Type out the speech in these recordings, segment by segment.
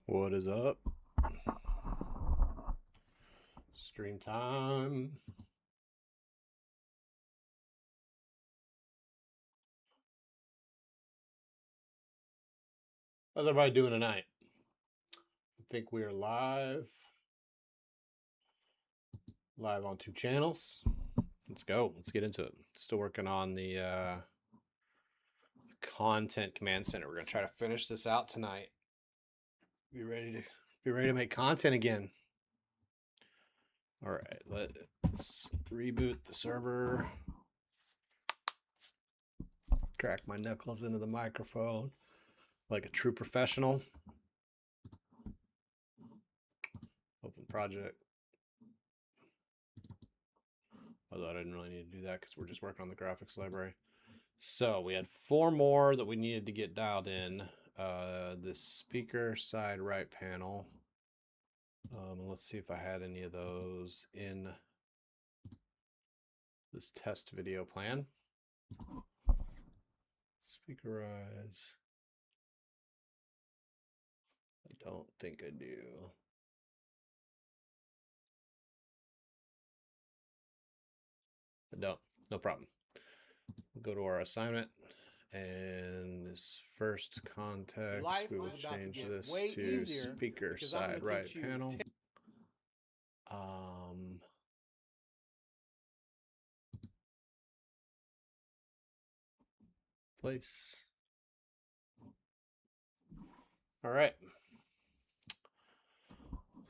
What is up? Stream time. How's everybody doing tonight? I think we are live. Live on 2 channels. Let's go. Let's get into it. Still working on the content command center. We're gonna try to finish this out tonight. Be ready to make content again. All right, let's reboot the server. Crack my knuckles into the microphone like a true professional. Open project. Although I didn't really need to do that because we're just working on the graphics library. So we had 4 more that we needed to get dialed in. The speaker side right panel. Let's see if I had any of those in this test video plan. Speakerize. I don't think I do. I don't. No problem. We'll go to our assignment. And this first context, we will change this to speaker side right panel. Place. All right.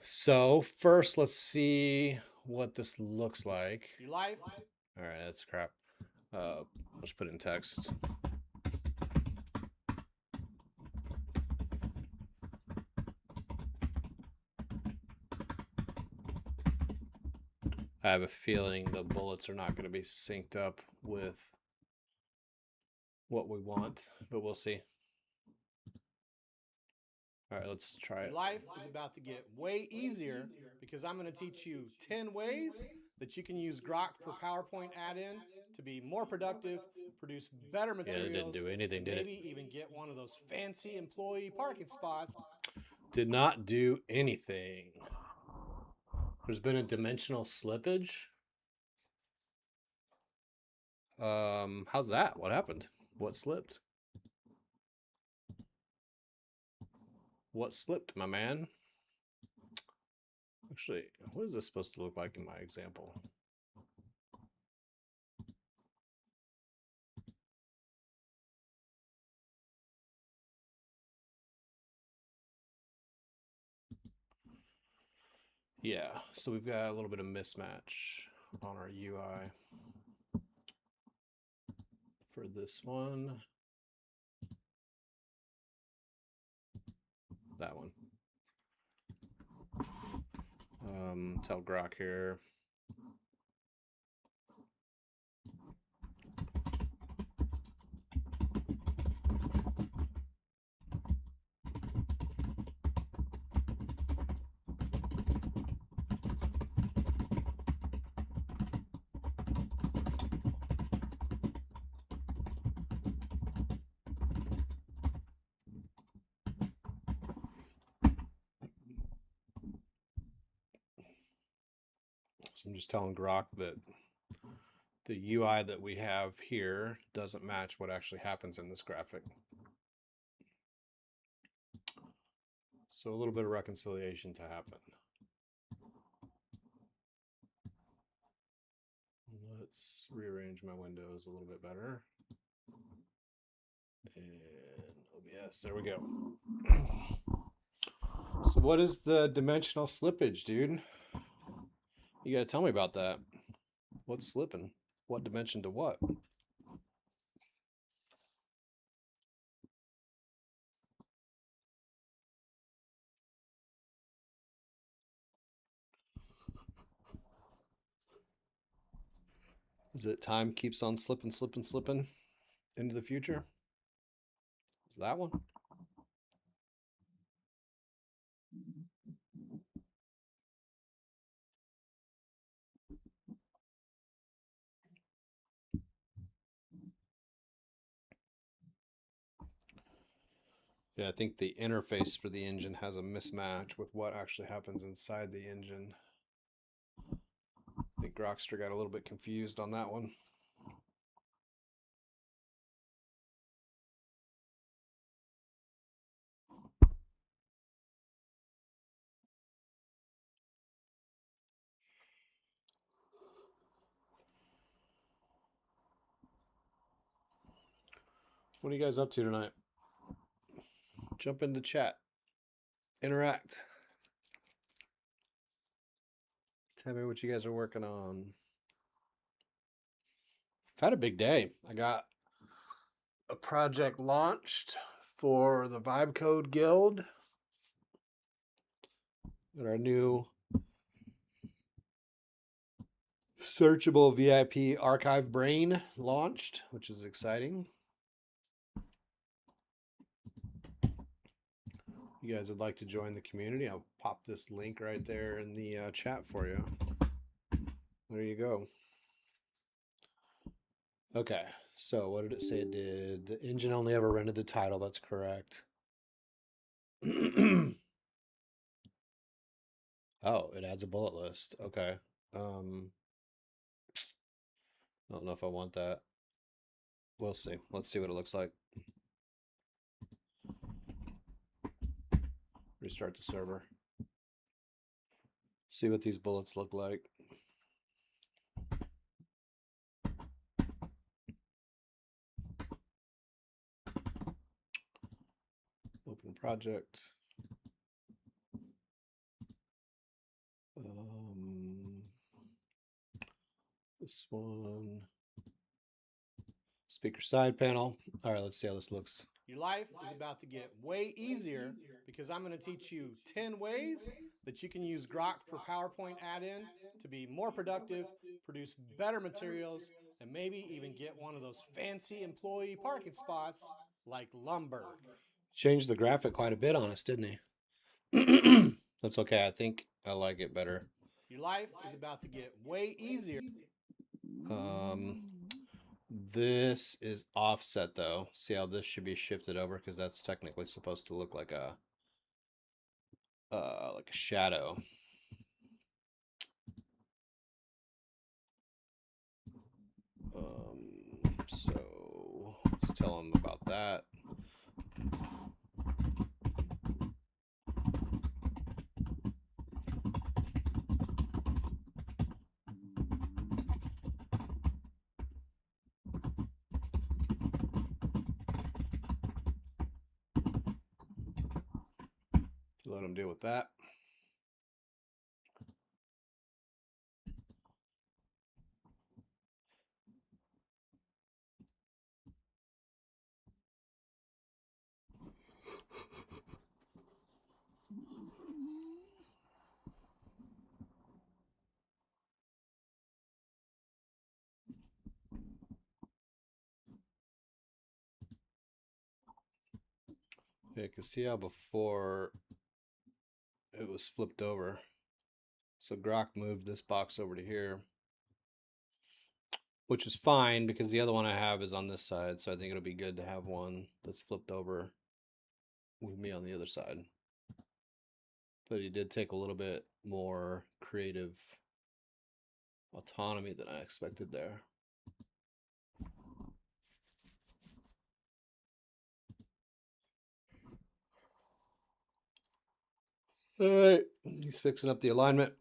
So first, let's see what this looks like. You live? All right, that's crap. Let's put it in text. I have a feeling the bullets are not going to be synced up with what we want, but we'll see. All right, let's try it. Life is about to get way easier because I'm going to teach you 10 ways that you can use Grok for PowerPoint add-in to be more productive, produce better materials, yeah, it didn't do anything, did maybe even get one of those fancy employee parking spots. Did not do anything. There's been a dimensional slippage. How's that? What happened? What slipped? What slipped, my man? Actually, what is this supposed to look like in my example? Yeah, so we've got a little bit of mismatch on our UI for this one. That one. Tell Grok here. So I'm just telling Grok that the UI that we have here doesn't match what actually happens in this graphic. So a little bit of reconciliation to happen. Let's rearrange my windows a little bit better. And OBS, there we go. So what is the dimensional slippage, dude? You gotta tell me about that. What's slipping? What dimension to what? Is it time keeps on slipping into the future? Is that one? Yeah, I think the interface for the engine has a mismatch with what actually happens inside the engine. I think Grokster got a little bit confused on that one. What are you guys up to tonight? Jump into chat. Interact. Tell me what you guys are working on. I've had a big day. I got a project launched for the Code Guild. Got our new searchable VIP archive brain launched, which is exciting. You guys would like to join the community, I'll pop this link right there in the chat for you. There you go. Okay, so what did it say it did? The engine only ever rendered the title, that's correct. Oh, it adds a bullet list. Okay. I don't know if I want that. We'll see. Let's see what it looks like. Restart the server. See what these bullets look like. Open project. This one. Speaker side panel. All right, let's see how this looks. Your life is about to get way easier because I'm going to teach you 10 ways that you can use Grok for PowerPoint add-in to be more productive, produce better materials, and maybe even get one of those fancy employee parking spots like Lumberg. Changed the graphic quite a bit on us, didn't he? That's okay. I think I like it better. Your life is about to get way easier. This is offset though. See how this should be shifted over because that's technically supposed to look like a shadow. So let's tell him about that. Let him deal with that. Yeah, you can see how before it was flipped over. So Grok moved this box over to here, which is fine because the other one I have is on this side. So I think it'll be good to have one that's flipped over with me on the other side. But he did take a little bit more creative autonomy than I expected there. All right, he's fixing up the alignment.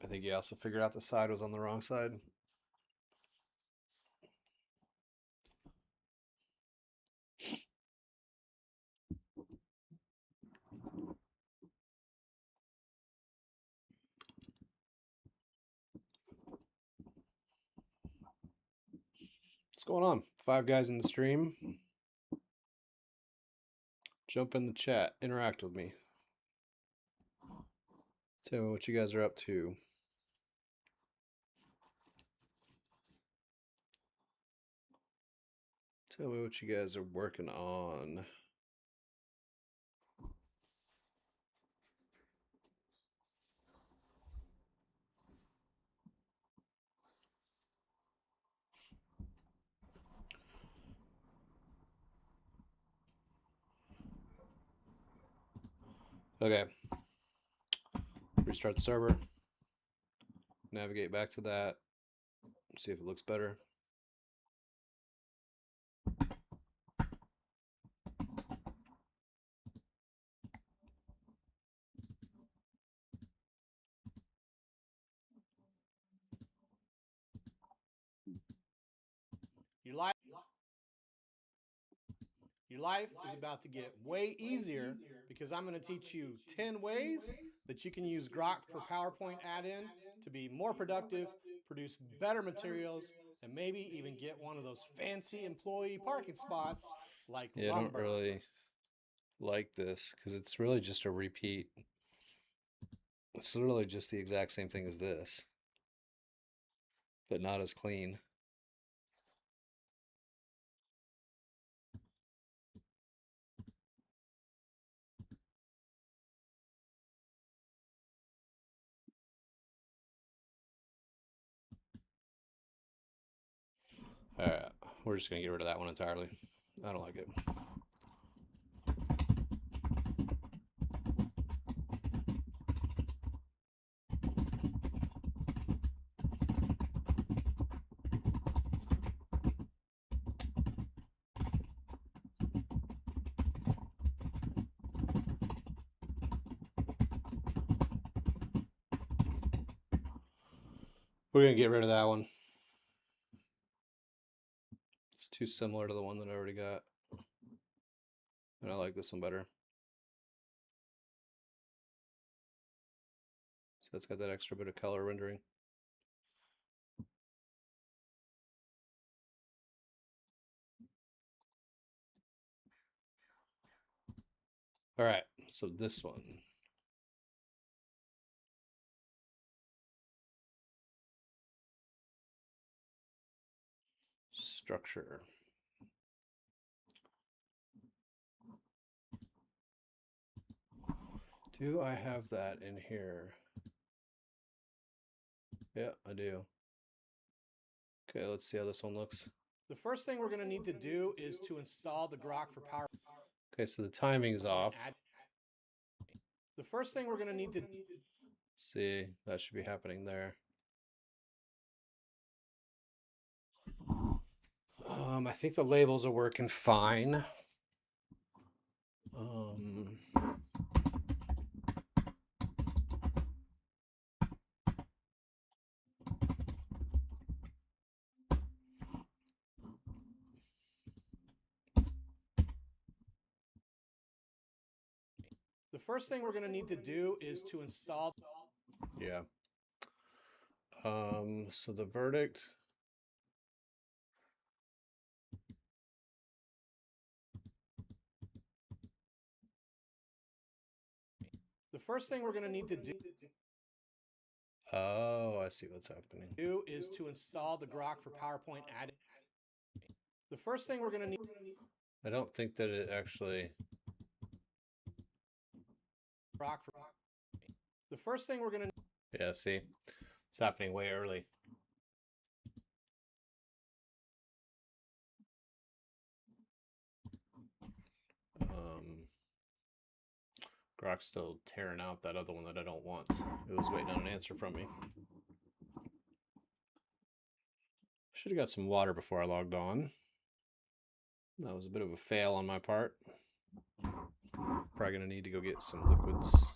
I think he also figured out the side was on the wrong side. What's going on? 5 guys in the stream. Jump in the chat. Interact with me. Tell me what you guys are up to. Tell me what you guys are working on. Okay. Restart the server. Navigate back to that. See if it looks better. Your life is about to get way easier because I'm going to teach you 10 ways that you can use Grok for PowerPoint add-in to be more productive, produce better materials, and maybe even get one of those fancy employee parking spots like Yeah, lumber. I don't really like this because it's really just a repeat. It's literally just the exact same thing as this, but not as clean. All right, we're just gonna get rid of that one entirely. I don't like it. We're gonna get rid of that one. It's too similar to the one that I already got. And I like this one better. So it's got that extra bit of color rendering. All right, so this one. Structure. Do I have that in here? Yeah, I do. Okay, let's see how this one looks. The first thing we're going to need to do is to install the Grok for PowerPoint. Okay, so the timing is off. The first thing we're going to need to see, that should be happening there. I think the labels are working fine. The first thing we're going to need to do is to install. Yeah. So the verdict. The first thing we're going to need to do. Oh, I see what's happening. Do is to install the Grok for PowerPoint add-in. The first thing we're going to need. I don't think that it actually. Grok for. The first thing we're going to. Yeah, see, it's happening way early. Grok's still tearing out that other one that I don't want. It was waiting on an answer from me. Should have got some water before I logged on. That was a bit of a fail on my part. Probably going to need to go get some liquids.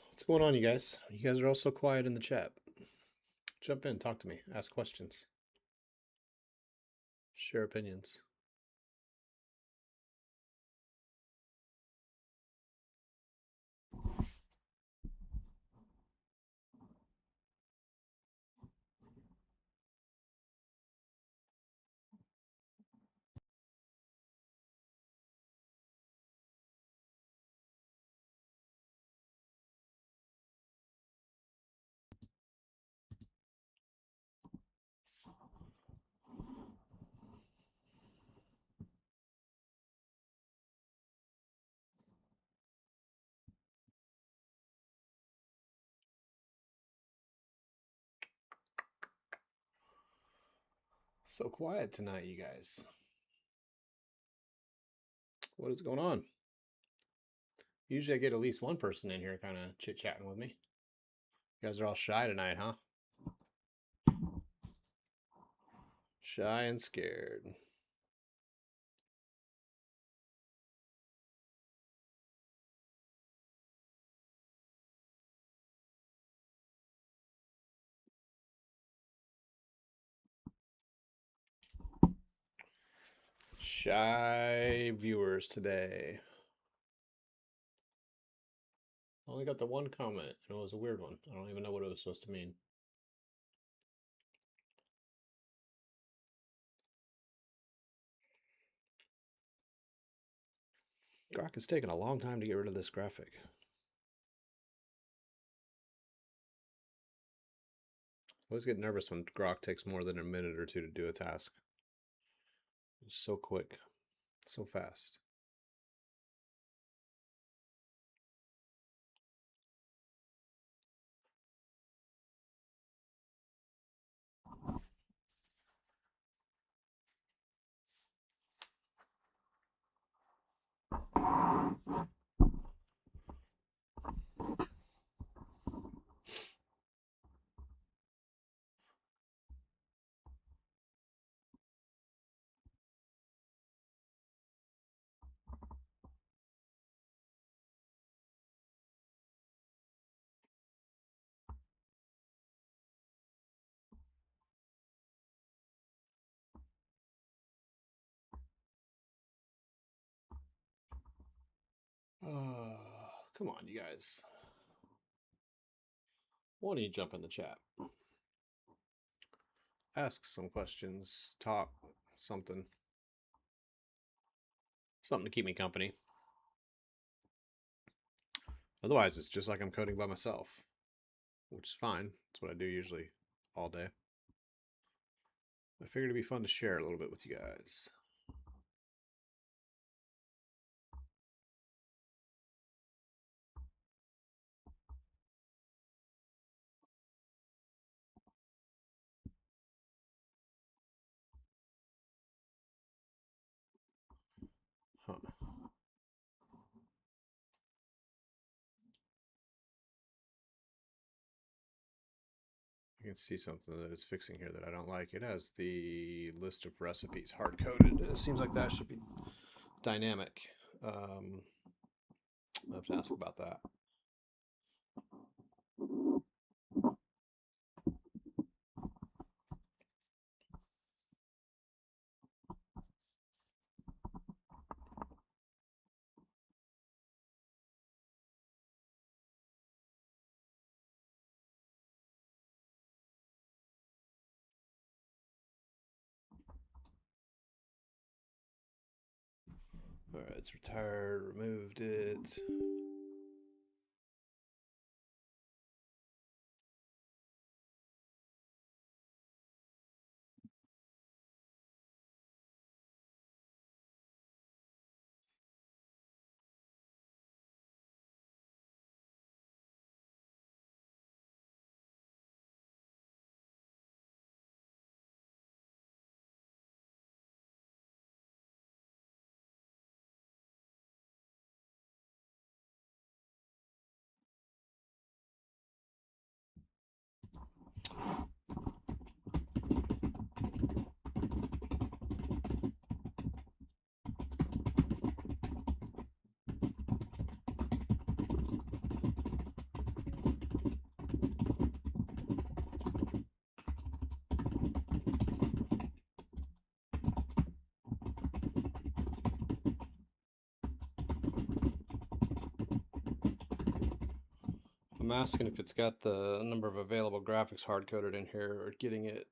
What's going on, you guys? You guys are all so quiet in the chat. Jump in, talk to me, ask questions, share opinions. So quiet tonight, you guys. What is going on? Usually I get at least one person in here kind of chit-chatting with me. You guys are all shy tonight, huh? Shy and scared. Shy viewers today. I only got the one comment, and it was a weird one. I don't even know what it was supposed to mean. Grok is taking a long time to get rid of this graphic. I always get nervous when Grok takes more than a minute or two to do a task. It's so quick, so fast. Come on, you guys. Why don't you jump in the chat? Ask some questions, talk something. Something to keep me company. Otherwise, it's just like I'm coding by myself, which is fine. That's what I do usually all day. I figured it'd be fun to share a little bit with you guys. Huh. I can see something that it's fixing here that I don't like. It has the list of recipes hard-coded. It seems like that should be dynamic. I'll have to ask about that. All right, it's retired, removed it. I'm asking if it's got the number of available graphics hard-coded in here or getting it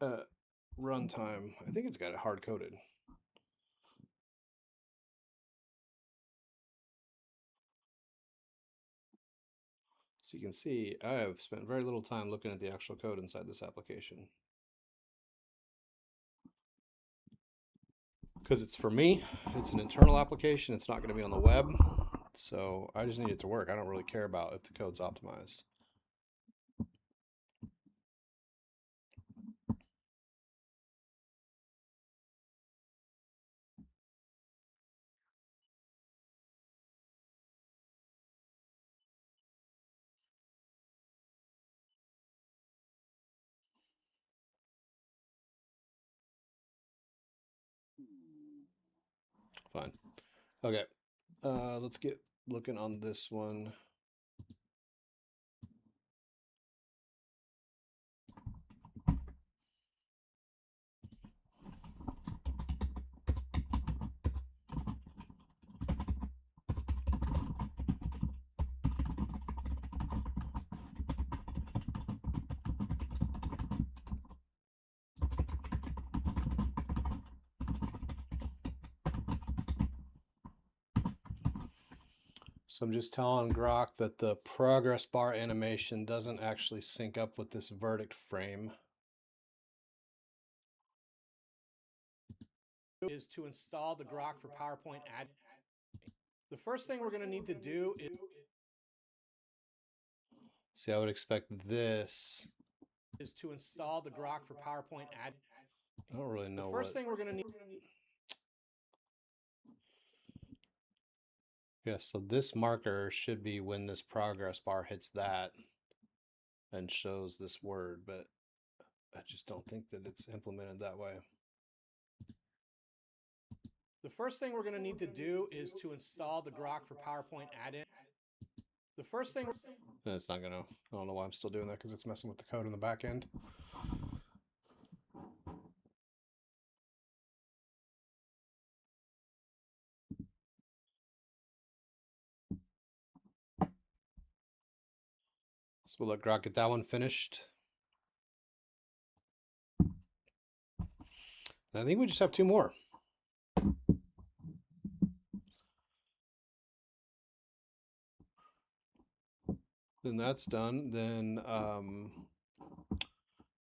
at runtime. I think it's got it hard-coded. So you can see I have spent very little time looking at the actual code inside this application. Because it's for me, it's an internal application. It's not going to be on the web. So I just need it to work. I don't really care about if the code's optimized. Fine. Okay. Let's get looking on this one. So I'm just telling Grok that the progress bar animation doesn't actually sync up with this verdict frame. Is to install the Grok for PowerPoint add. The first thing we're going to need to do is See, I would expect this. To install the Grok for PowerPoint add. I don't really know The first what. thing we're going to need. Yeah, so this marker should be when this progress bar hits that and shows this word, but I just don't think that it's implemented that way. The first thing we're going to need to do is to install the Grok for PowerPoint add-in. The first thing. It's not gonna. I don't know why I'm still doing that because it's messing with the code in the back end. So we'll let Grok get that one finished. I think we just have two more. Then that's done. Then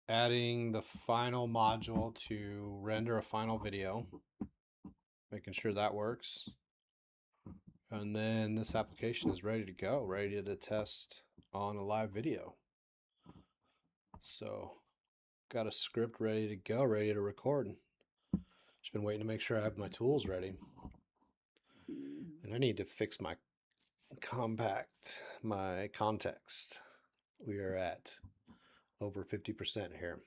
adding the final module to render a final video, making sure that works. And then this application is ready to go, ready to test on a live video. So got a script ready to go, ready to record. Just been waiting to make sure I have my tools ready. And I need to fix my my context. We are at over 50% here.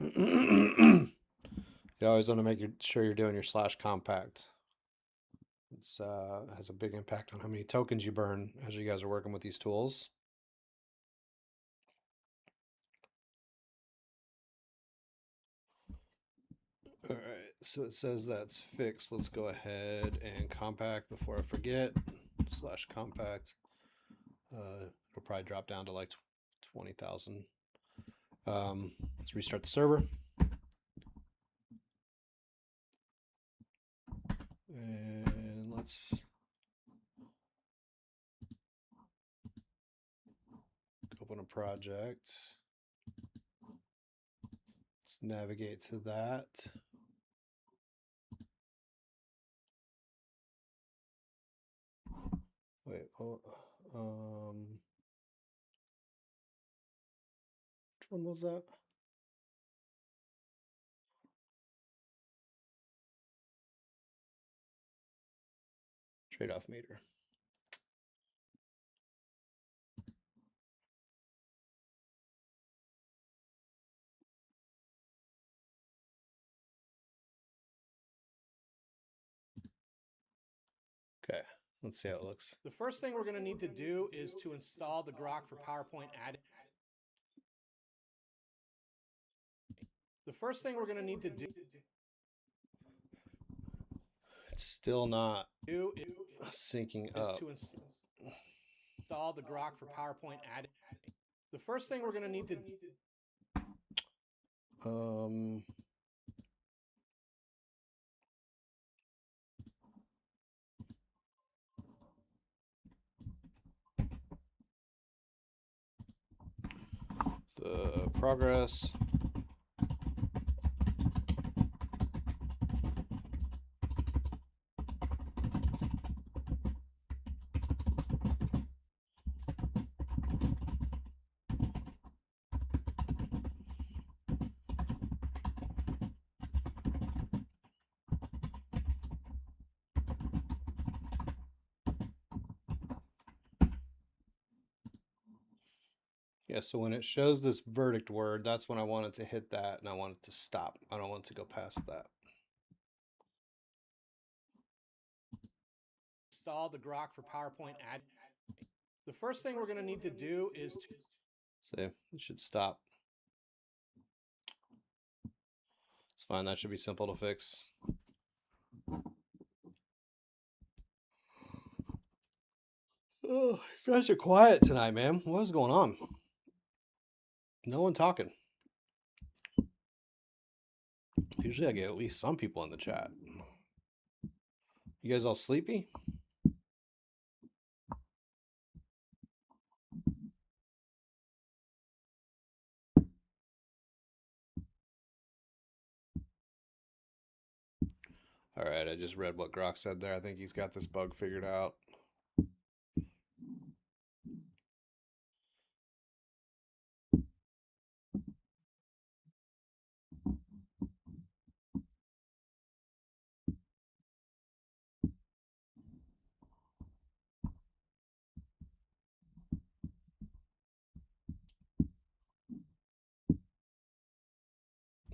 You always want to make sure you're doing your /compact. It's has a big impact on how many tokens you burn as you guys are working with these tools. All right, so it says that's fixed. Let's go ahead and compact before I forget. /compact. It'll probably drop down to like 20,000. Let's restart the server. And let's open a project. Let's navigate to that. Wait, which one was that? Trade-off meter. Okay, let's see how it looks. The first thing we're going to need to do is to install the Grok for PowerPoint add. The first thing we're going to need to do. It's still not syncing up. To install the Grok for PowerPoint add. The first thing we're going to need to. The progress. Yeah, so when it shows this verdict word, that's when I want it to hit that and I want it to stop. I don't want it to go past that. install the Grok for PowerPoint add. The first thing we're going to need to do is to see, it should stop. It's fine, that should be simple to fix. Oh, you guys are quiet tonight, man. What is going on? No one talking. Usually I get at least some people in the chat. You guys all sleepy? All right, I just read what Grok said there. I think he's got this bug figured out.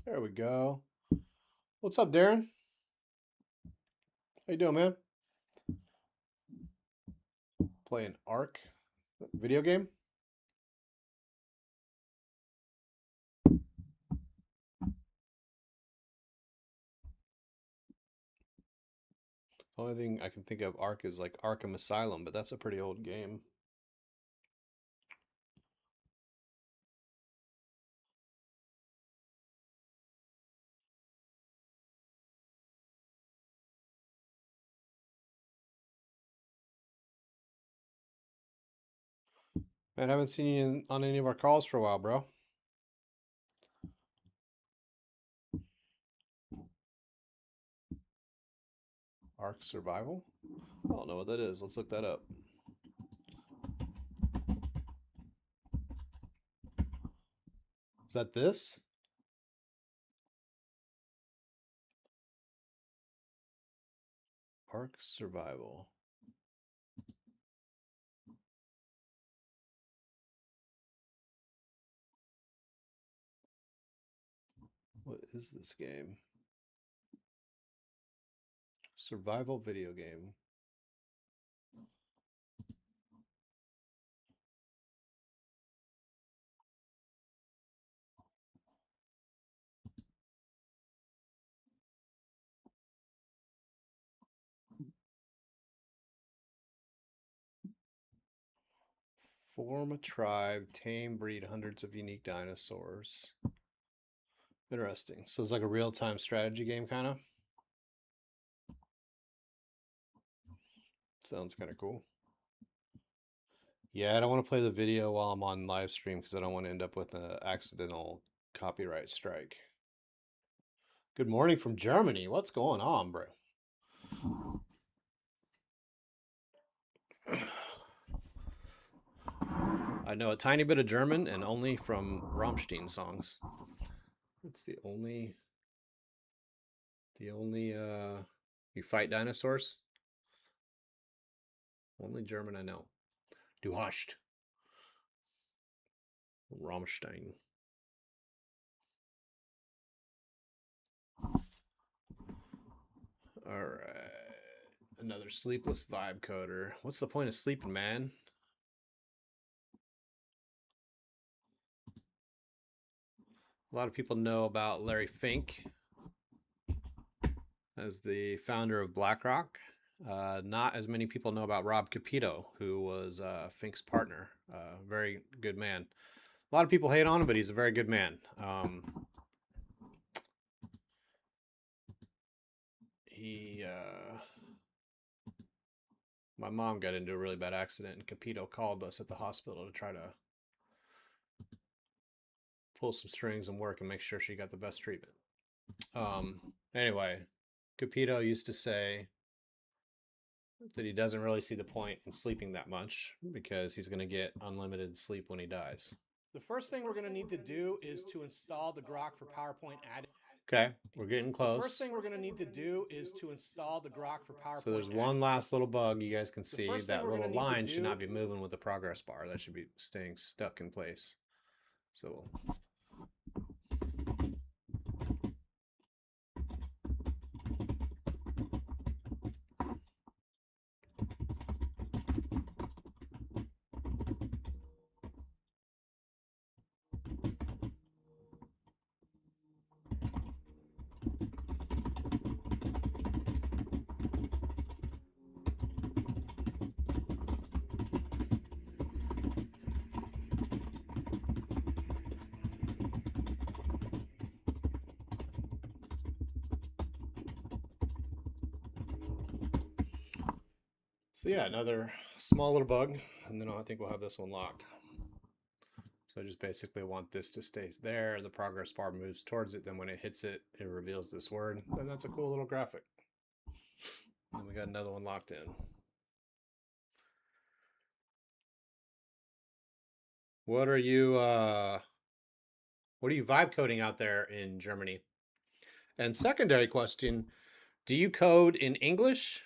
There we go. What's up, Darren? How you doing, man? Playing Ark video game? Only thing I can think of Ark is like Arkham Asylum, but that's a pretty old game. Man, I haven't seen you on any of our calls for a while, bro. Ark Survival? I don't know what that is. Let's look that up. Is that this? Ark Survival. What is this game? Survival video game. Form a tribe, tame, breed hundreds of unique dinosaurs. Interesting. So it's like a real-time strategy game, kind of. Sounds kind of cool. Yeah, I don't want to play the video while I'm on live stream because I don't want to end up with an accidental copyright strike. Good morning from Germany. What's going on, bro? I know a tiny bit of German and only from Rammstein songs. It's the only you fight dinosaurs? Only German I know. Du hast. Rammstein. All right. Another sleepless vibe coder. What's the point of sleeping, man? A lot of people know about Larry Fink as the founder of BlackRock. Not as many people know about Rob Capito, who was Fink's partner. Very good man. A lot of people hate on him, but he's a very good man. My mom got into a really bad accident, and Capito called us at the hospital to try to pull some strings and work and make sure she got the best treatment. Anyway, Capito used to say that he doesn't really see the point in sleeping that much because he's going to get unlimited sleep when he dies. The first thing we're going to need to do is to install the Grok for PowerPoint add. Okay, we're getting close. The first thing we're going to need to do is to install the Grok for PowerPoint. So there's one last little bug you guys can see. That little line should not be moving with the progress bar. That should be staying stuck in place. So So yeah, another small little bug, and then I think we'll have this one locked. So I just basically want this to stay there. The progress bar moves towards it. Then when it hits it, it reveals this word. And that's a cool little graphic. And we got another one locked in. What are you vibe coding out there in Germany? And secondary question, do you code in English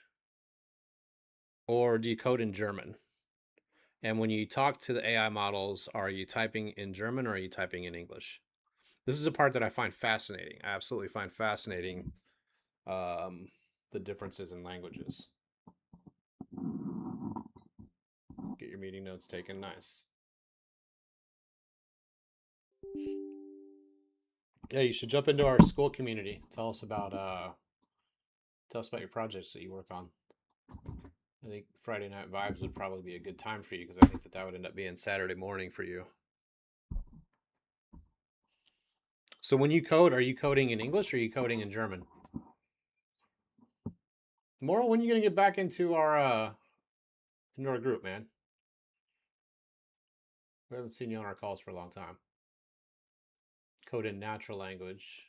or do you code in German? And when you talk to the AI models, are you typing in German or are you typing in English? This is a part that I find fascinating. I absolutely find fascinating the differences in languages. Get your meeting notes taken. Nice. Yeah, you should jump into our school community. Tell us about your projects that you work on. I think Friday Night Vibes would probably be a good time for you because I think that would end up being Saturday morning for you. So when you code, are you coding in English or are you coding in German? Moral, when are you gonna get back into our group, man? We haven't seen you on our calls for a long time. Code in natural language.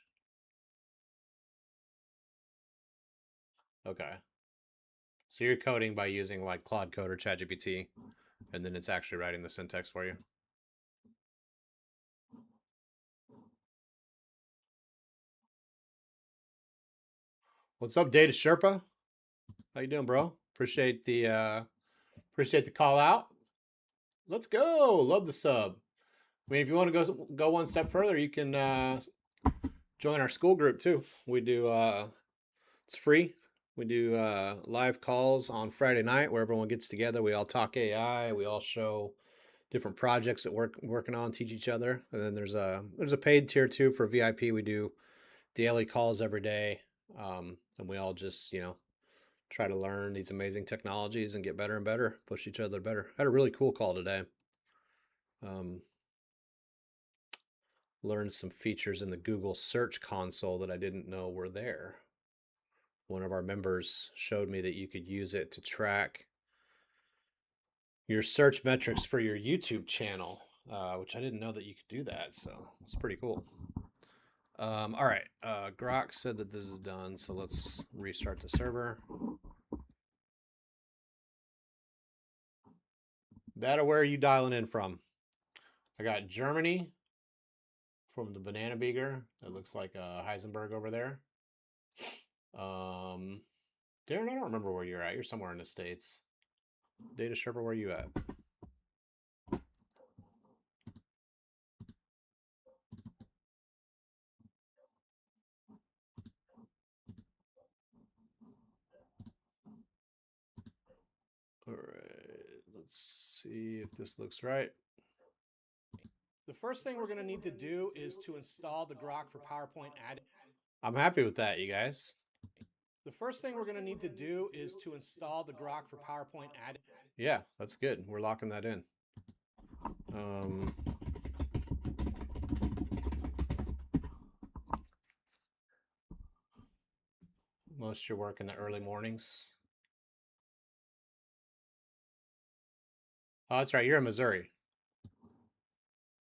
Okay. So you're coding by using like Claude Code or ChatGPT, and then it's actually writing the syntax for you. What's up, Data Sherpa? How you doing, bro? Appreciate the call out. Let's go. Love the sub. I mean, if you want to go one step further, you can join our school group too. We do it's free. We do live calls on Friday night where everyone gets together. We all talk AI. We all show different projects that we're working on, teach each other. And then there's a paid tier too for VIP. We do daily calls every day, and we all just try to learn these amazing technologies and get better and better, push each other better. I had a really cool call today. Learned some features in the Google Search Console that I didn't know were there. One of our members showed me that you could use it to track your search metrics for your YouTube channel, which I didn't know that you could do that. So it's pretty cool. All right. Grok said that this is done. So let's restart the server. That, where are you dialing in from? I got Germany from the banana beaker. It looks like Heisenberg over there. Darren, I don't remember where you're at. You're somewhere in the States. Data Sherpa, where are you at? All right, let's see if this looks right. The first thing we're going to need to do is to install the Grok for PowerPoint add. I'm happy with that, you guys. The first thing we're going to need to do is to install the Grok for PowerPoint add. Yeah, that's good. We're locking that in. Most of your work in the early mornings. Oh, that's right. You're in Missouri.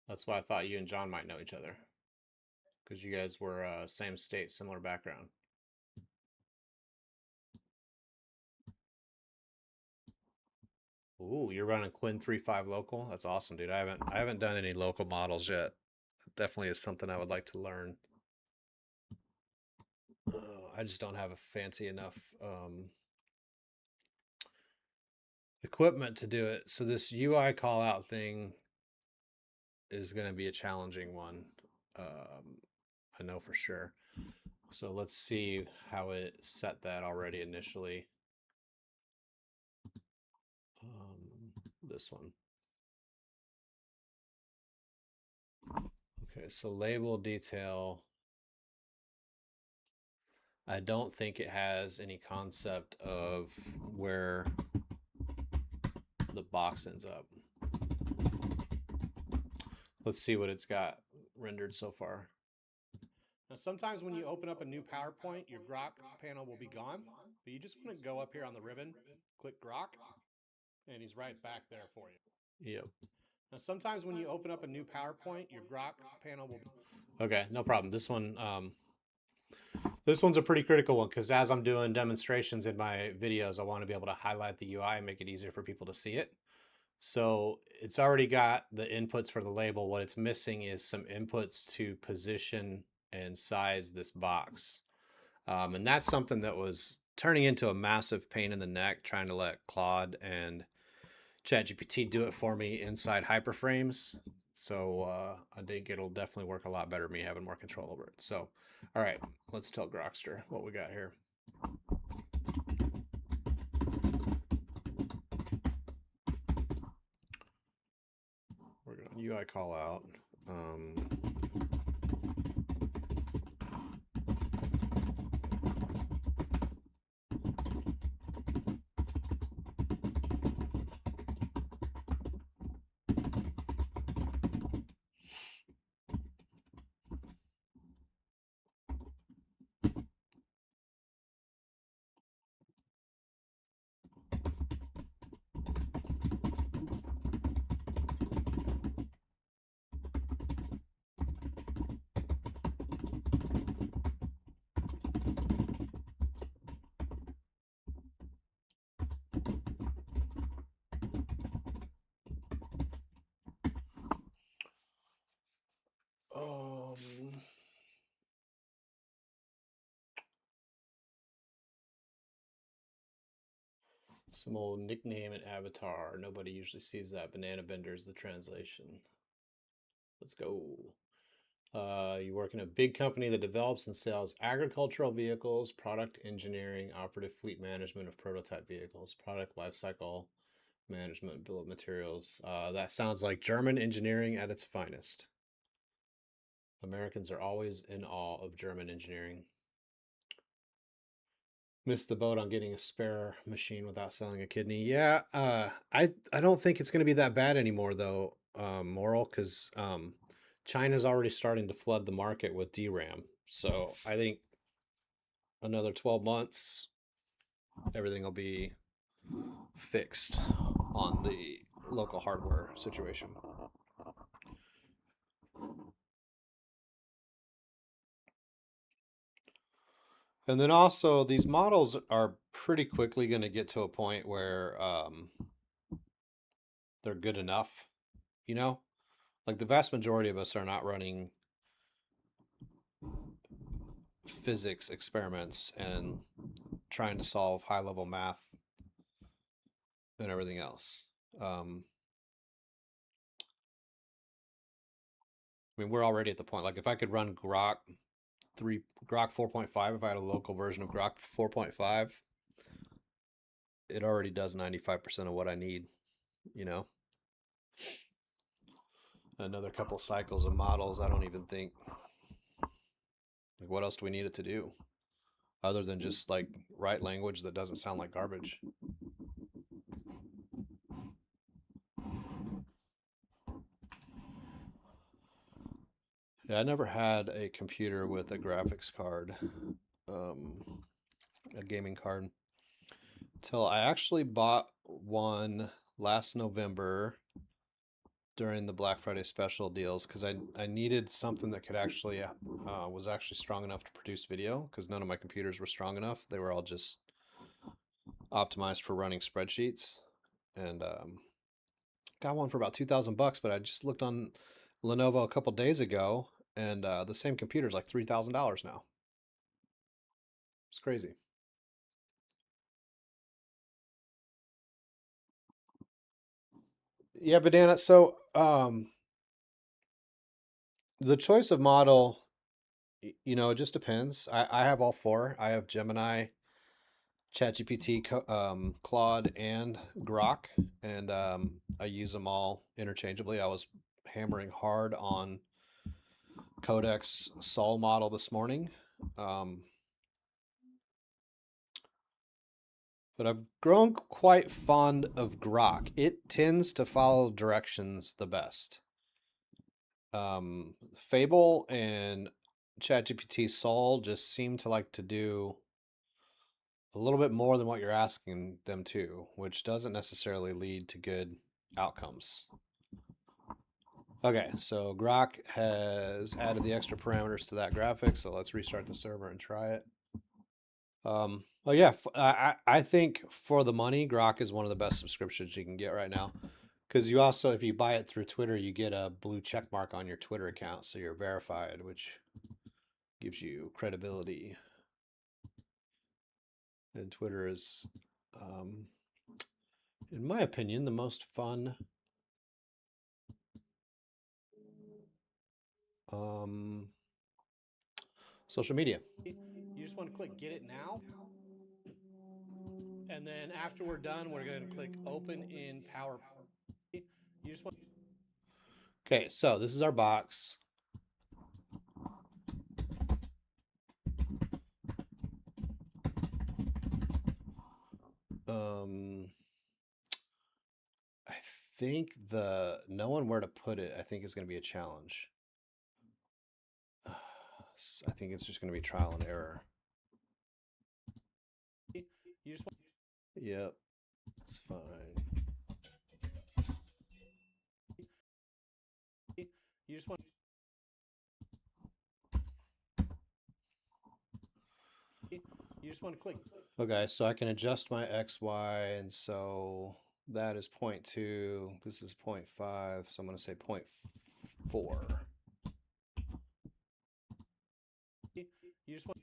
That's why I thought you and John might know each other. Because you guys were same state, similar background. Ooh, you're running Quinn 3.5 local? That's awesome, dude. I haven't done any local models yet. That definitely is something I would like to learn. I just don't have a fancy enough equipment to do it. So this UI call out thing is going to be a challenging one. I know for sure. So let's see how it set that already initially. This one. Okay, so label detail. I don't think it has any concept of where the box ends up. Let's see what it's got rendered so far. Now, sometimes when you open up a new PowerPoint, your Grok panel will be gone But you just want to go up here on the ribbon, click Grok, and he's right back there for you. Yep. Now, sometimes when you open up a new PowerPoint, your Grok panel will. Okay, no problem. This one's a pretty critical one because as I'm doing demonstrations in my videos, I want to be able to highlight the UI and make it easier for people to see it. So it's already got the inputs for the label. What it's missing is some inputs to position and size this box. And that's something that was turning into a massive pain in the neck, trying to let Claude and ChatGPT do it for me inside HyperFrames. So I think it'll definitely work a lot better me having more control over it. So, all right, let's tell Grokster what we got here. We're going to UI call out. Some old nickname and avatar. Nobody usually sees that. Banana Bender is the translation. Let's go. You work in a big company that develops and sells agricultural vehicles, product engineering, operative fleet management of prototype vehicles, product lifecycle management, bill of materials. That sounds like German engineering at its finest. Americans are always in awe of German engineering. Missed the boat on getting a spare machine without selling a kidney. Yeah, I don't think it's going to be that bad anymore though, Moral, because China's already starting to flood the market with DRAM. So I think another 12 months, everything will be fixed on the local hardware situation. And then also these models are pretty quickly going to get to a point where they're good enough, you know? Like the vast majority of us are not running physics experiments and trying to solve high level math and everything else. I mean, we're already at the point, like if I could run Grok 4.5, if I had a local version of Grok 4.5, it already does 95% of what I need, you know? Another couple cycles of models, I don't even think, like what else do we need it to do? Other than just like write language that doesn't sound like garbage. Yeah, I never had a computer with a graphics card, a gaming card, till I actually bought one last November during the Black Friday special deals because I needed something that could actually was actually strong enough to produce video because none of my computers were strong enough. They were all just optimized for running spreadsheets, and got one for about $2,000. But I just looked on Lenovo a couple days ago, and the same computer is like $3,000 now. It's crazy. Yeah, Banana. So the choice of model, you know, it just depends. I have all four. I have Gemini, ChatGPT, Claude, and Grok, and I use them all interchangeably. I was hammering hard on Codex Sol model this morning. But I've grown quite fond of Grok. It tends to follow directions the best. Fable and ChatGPT Sol just seem to like to do a little bit more than what you're asking them to, which doesn't necessarily lead to good outcomes. Okay, so Grok has added the extra parameters to that graphic, so let's restart the server and try it. Oh yeah, I think for the money, Grok is one of the best subscriptions you can get right now. Because you also, if you buy it through Twitter, you get a blue check mark on your Twitter account, so you're verified, which gives you credibility. And Twitter is, in my opinion, the most fun social media. You just want to click get it now. And then after we're done, we're going to click open in PowerPoint. You just want. Okay, so this is our box. I think knowing where to put it, I think is going to be a challenge. I think it's just going to be trial and error. You just want. Yep, it's fine. You just want. You just want to click. Okay, so I can adjust my X, Y, and so that is 0.2. This is 0.5, so I'm going to say 0.4. You just want.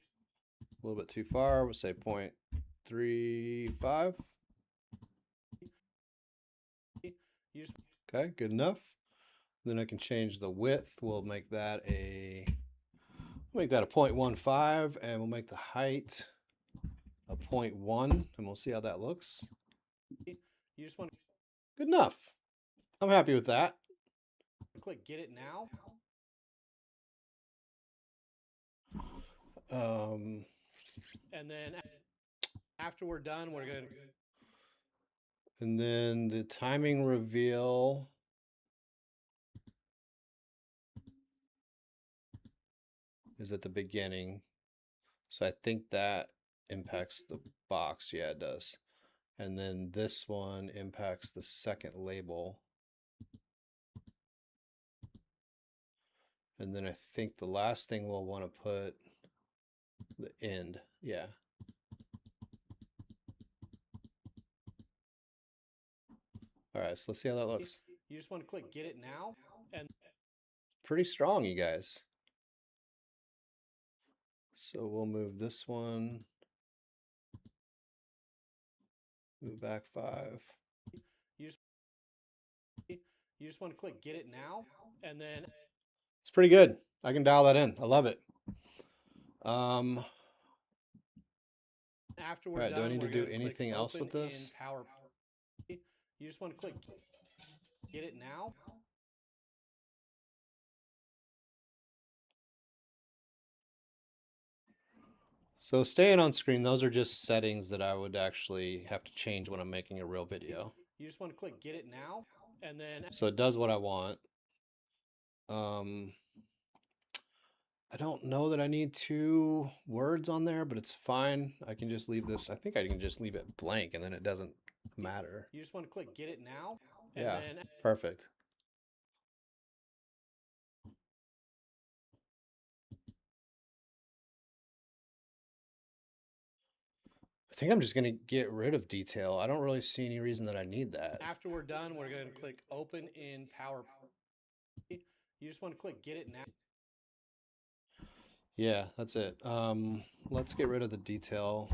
A little bit too far. We'll say 0.35. Okay, good enough. Then I can change the width. We'll make that a 0.15, and we'll make the height a 0.1, and we'll see how that looks. You just want. Good enough. I'm happy with that. Click get it now. And then after we're done, we're going to. And then the timing reveal is at the beginning. So I think that impacts the box. Yeah, it does. And then this one impacts the second label. And then I think the last thing we'll want to put the end. Yeah. All right, so let's see how that looks. You just want to click get it now. And pretty strong, you guys. So we'll move this one. Move back 5. You just want to click get it now. And then it's pretty good. I can dial that in. I love it. After we're right, done, do I need to do anything else with this? You just want to click get it now. So staying on screen, those are just settings that I would actually have to change when I'm making a real video. You just want to click get it now. And then so it does what I want. I don't know that I need 2 words on there, but it's fine. I can just leave this. I think I can just leave it blank and then it doesn't matter. You just want to click get it now. And yeah, then perfect. I think I'm just going to get rid of detail. I don't really see any reason that I need that. After we're done, we're going to click open in PowerPoint. You just want to click get it now. Yeah, that's it. Let's get rid of the detail.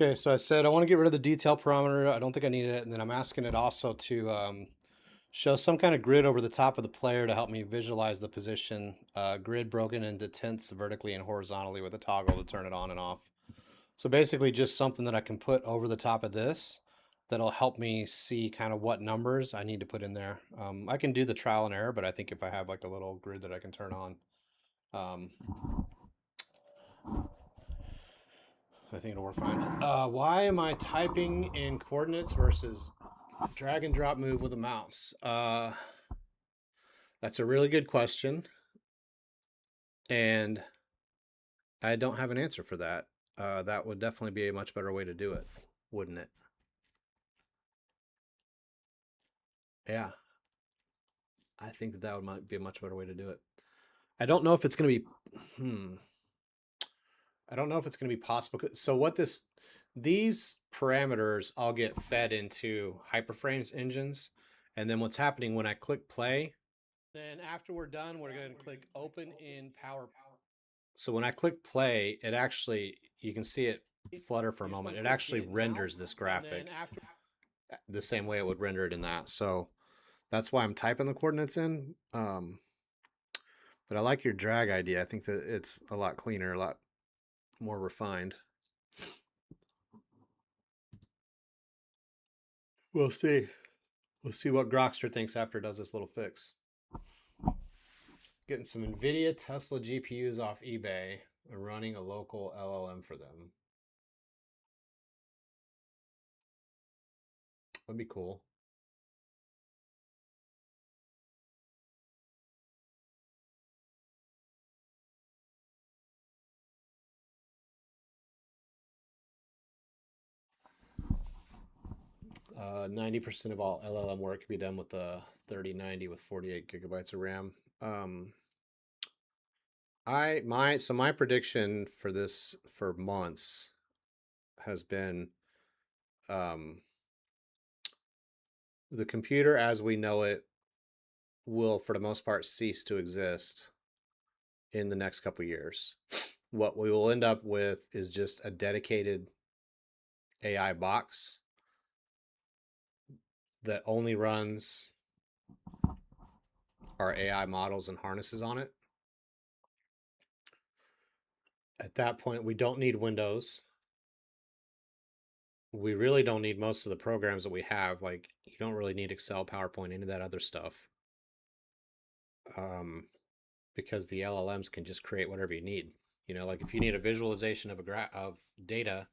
Okay, so I said I want to get rid of the detail parameter. I don't think I need it. And then I'm asking it also to show some kind of grid over the top of the player to help me visualize the position. Grid broken into tenths vertically and horizontally with a toggle to turn it on and off. So basically just something that I can put over the top of this that'll help me see kind of what numbers I need to put in there. I can do the trial and error, but I think if I have like a little grid that I can turn on, I think it'll work fine. Why am I typing in coordinates versus drag and drop move with a mouse? That's a really good question. And I don't have an answer for that. That would definitely be a much better way to do it, wouldn't it? Yeah. I think that that might be a much better way to do it. I don't know if it's going to be, I don't know if it's going to be possible. So what these parameters all get fed into HyperFrames engines. And then what's happening when I click play, then after we're done, we're going to click open in Power. So when I click play, it actually, you can see it flutter for a moment. It actually renders this graphic the same way it would render it in that. So that's why I'm typing the coordinates in. But I like your drag idea. I think that it's a lot cleaner, a lot more refined. We'll see. We'll see what Grokster thinks after it does this little fix. Getting some NVIDIA Tesla GPUs off eBay and running a local LLM for them. That'd be cool. 90% of all LLM work can be done with the 3090 with 48 gigabytes of RAM. So my prediction for this for months has been the computer as we know it will, for the most part, cease to exist in the next couple of years. What we will end up with is just a dedicated AI box that only runs our AI models and harnesses on it. At that point, we don't need Windows. We really don't need most of the programs that we have. Like, you don't really need Excel, PowerPoint, any of that other stuff. Because the LLMs can just create whatever you need. You know, like if you need a visualization of data,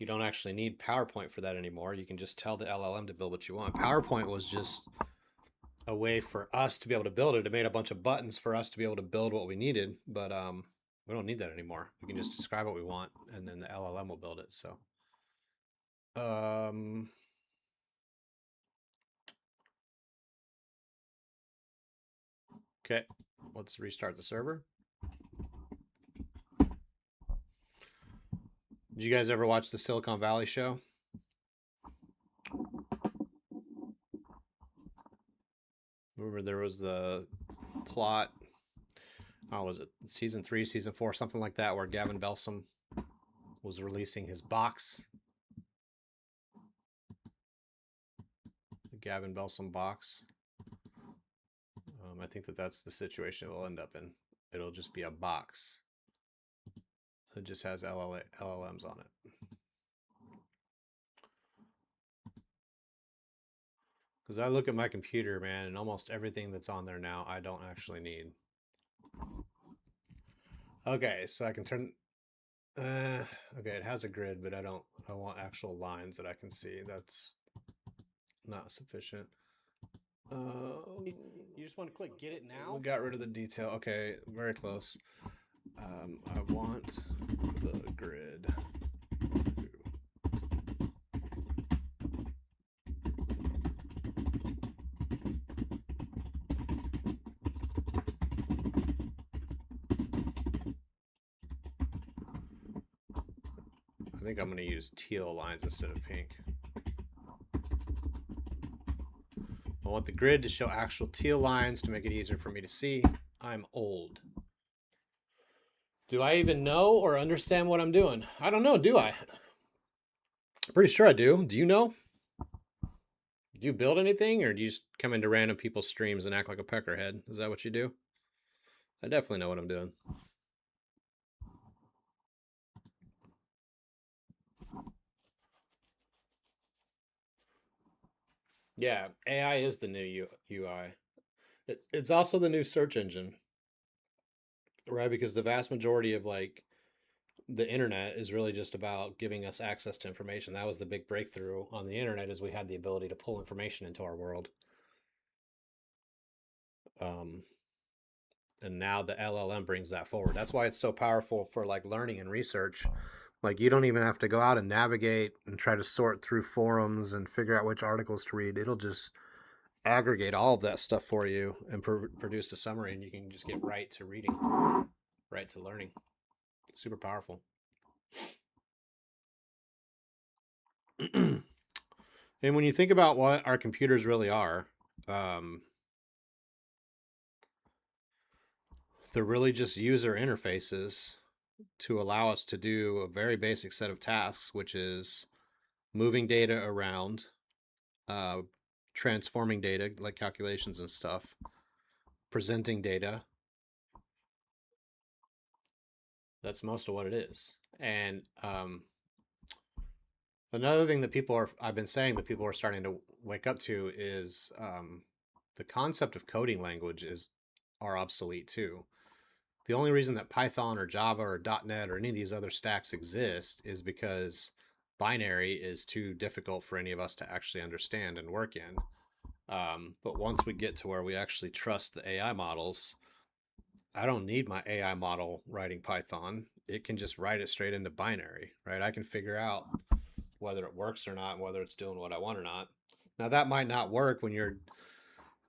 you don't actually need PowerPoint for that anymore. You can just tell the LLM to build what you want. PowerPoint was just a way for us to be able to build it. It made a bunch of buttons for us to be able to build what we needed, but we don't need that anymore. We can just describe what we want, and then the LLM will build it. So, okay, let's restart the server. Did you guys ever watch the Silicon Valley show? Remember there was the plot, was it season 3, season 4, something like that, where Gavin Belsom was releasing his box. The Gavin Belsom box. I think that that's the situation it'll end up in. It'll just be a box. It just has LLMs on it. Because I look at my computer, man, and almost everything that's on there now, I don't actually need. Okay, so I can turn. Okay, it has a grid, but I want actual lines that I can see. That's not sufficient. You just want to click get it now? We got rid of the detail. Okay, very close. I want the grid. I think I'm going to use teal lines instead of pink. I want the grid to show actual teal lines to make it easier for me to see. I'm old. Do I even know or understand what I'm doing? I don't know, do I? Pretty sure I do. Do you know? Do you build anything, or do you just come into random people's streams and act like a peckerhead? Is that what you do? I definitely know what I'm doing. Yeah, AI is the new UI. It's also the new search engine, right? Because the vast majority of like the internet is really just about giving us access to information. That was the big breakthrough on the internet, is we had the ability to pull information into our world. Um, and now the LLM brings that forward. That's why it's so powerful for like learning and research. Like you don't even have to go out and navigate and try to sort through forums and figure out which articles to read. It'll just aggregate all of that stuff for you and produce a summary, and you can just get right to reading, right to learning. Super powerful. And when you think about what our computers really are, they're really just user interfaces to allow us to do a very basic set of tasks, which is moving data around, uh, transforming data like calculations and stuff, presenting data. That's most of what it is. And another thing that I've been saying that people are starting to wake up to is the concept of coding languages are obsolete too. The only reason that Python or Java or .NET or any of these other stacks exist is because binary is too difficult for any of us to actually understand and work in. But once we get to where we actually trust the AI models, I don't need my AI model writing Python. It can just write it straight into binary, right? I can figure out whether it works or not, whether it's doing what I want or not. Now that might not work when you're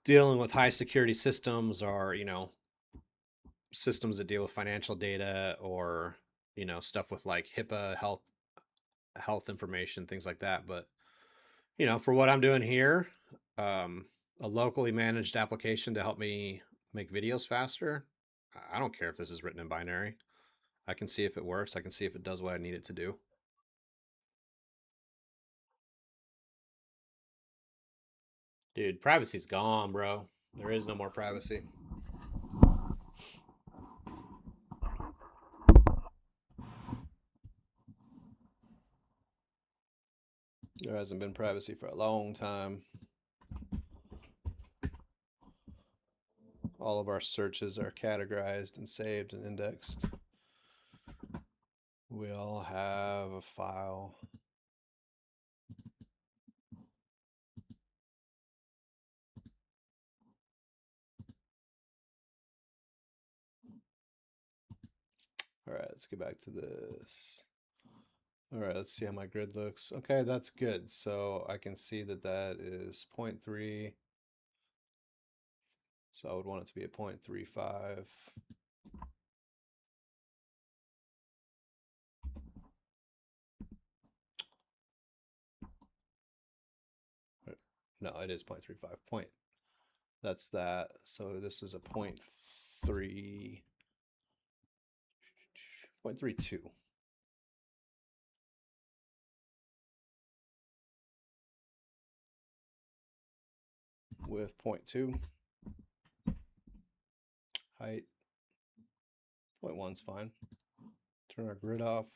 dealing with high security systems, or, systems that deal with financial data, or, stuff with like HIPAA, health information, things like that. But, for what I'm doing here, a locally managed application to help me make videos faster, I don't care if this is written in binary. I can see if it works. I can see if it does what I need it to do. Dude, privacy's gone, bro. There is no more privacy. There hasn't been privacy for a long time. All of our searches are categorized and saved and indexed. We all have a file. All right, let's get back to this. All right, let's see how my grid looks. Okay, that's good. So I can see that that is 0.3. So I would want it to be at 0.35. No, it is 0.35. Point. That's that. So this is a 0.3. 0.32. With 0.2. Height. 0.1 is fine. Turn our grid off.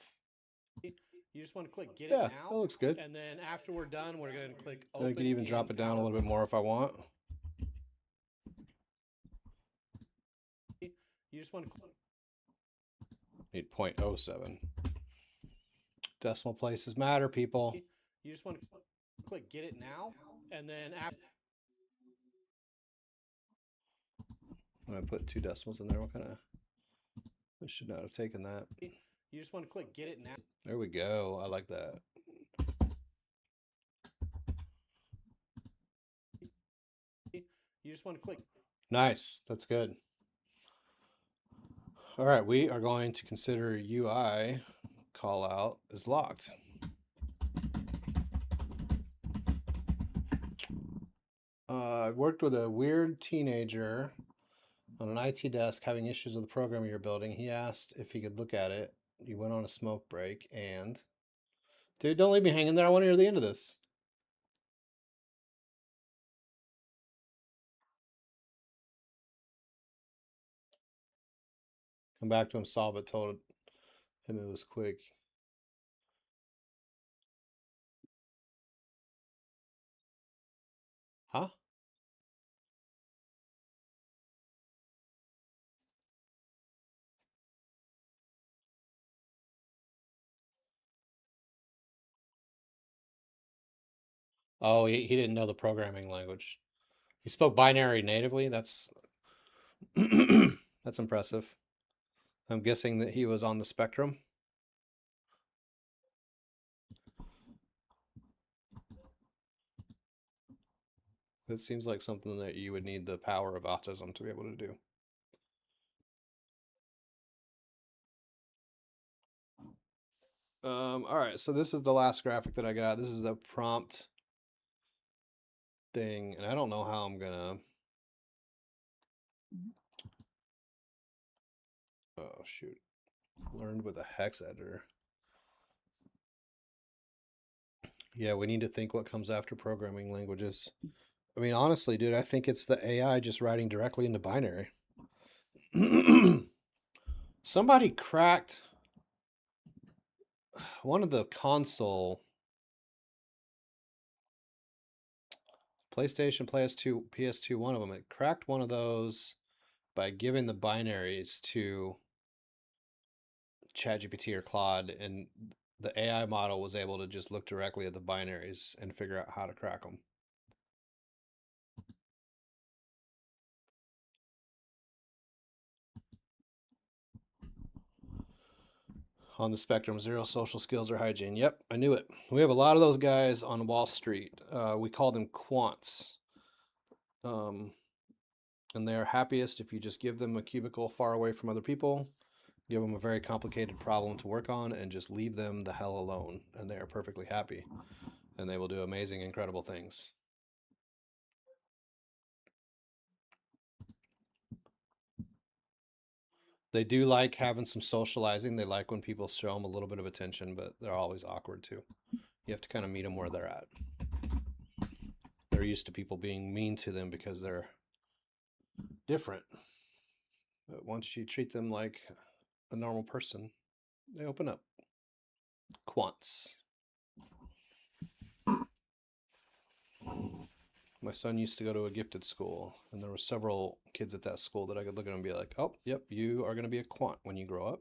You just want to click get Yeah, it now. that looks good. And then after we're done, we're going to click open. I could even drop it down a little bit more if I want. You just want to Need 0.07. Decimal places matter, people. You just want to click get it now. And then after I'm going to put 2 decimals in there. What kind of... I should not have taken that. you just want to click get it now. There we go. I like that. You just want to click. Nice. That's good. All right, we are going to consider UI call out as locked. I worked with a weird teenager on an IT desk having issues with the program you're building. He asked if he could look at it. You went on a smoke break, and Dude, don't leave me hanging there. I want to hear the end of this. Come back to him, solve it, told him it was quick. Huh? Oh, he didn't know the programming language. He spoke binary natively. That's that's impressive. I'm guessing that he was on the spectrum. It seems like something that you would need the power of autism to be able to do. All right, so this is the last graphic that I got. This is the prompt thing, and I don't know how I'm gonna. Oh shoot! Learned with a hex editor. Yeah, we need to think what comes after programming languages. I mean, honestly, dude, I think it's the AI just writing directly into binary. Somebody cracked one of the console PlayStation, PS2, one of them. It cracked one of those by giving the binaries to ChatGPT or Claude, and the AI model was able to just look directly at the binaries and figure out how to crack them. On the spectrum, zero social skills or hygiene. Yep, I knew it. We have a lot of those guys on Wall Street. We call them quants. And they're happiest if you just give them a cubicle far away from other people, give them a very complicated problem to work on, and just leave them the hell alone. And they are perfectly happy. And they will do amazing, incredible things. They do like having some socializing. They like when people show them a little bit of attention, but they're always awkward too. You have to kind of meet them where they're at. They're used to people being mean to them because they're different. But once you treat them like a normal person, they open up. Quants. My son used to go to a gifted school, and there were several kids at that school that I could look at and be like, oh, yep, you are going to be a quant when you grow up.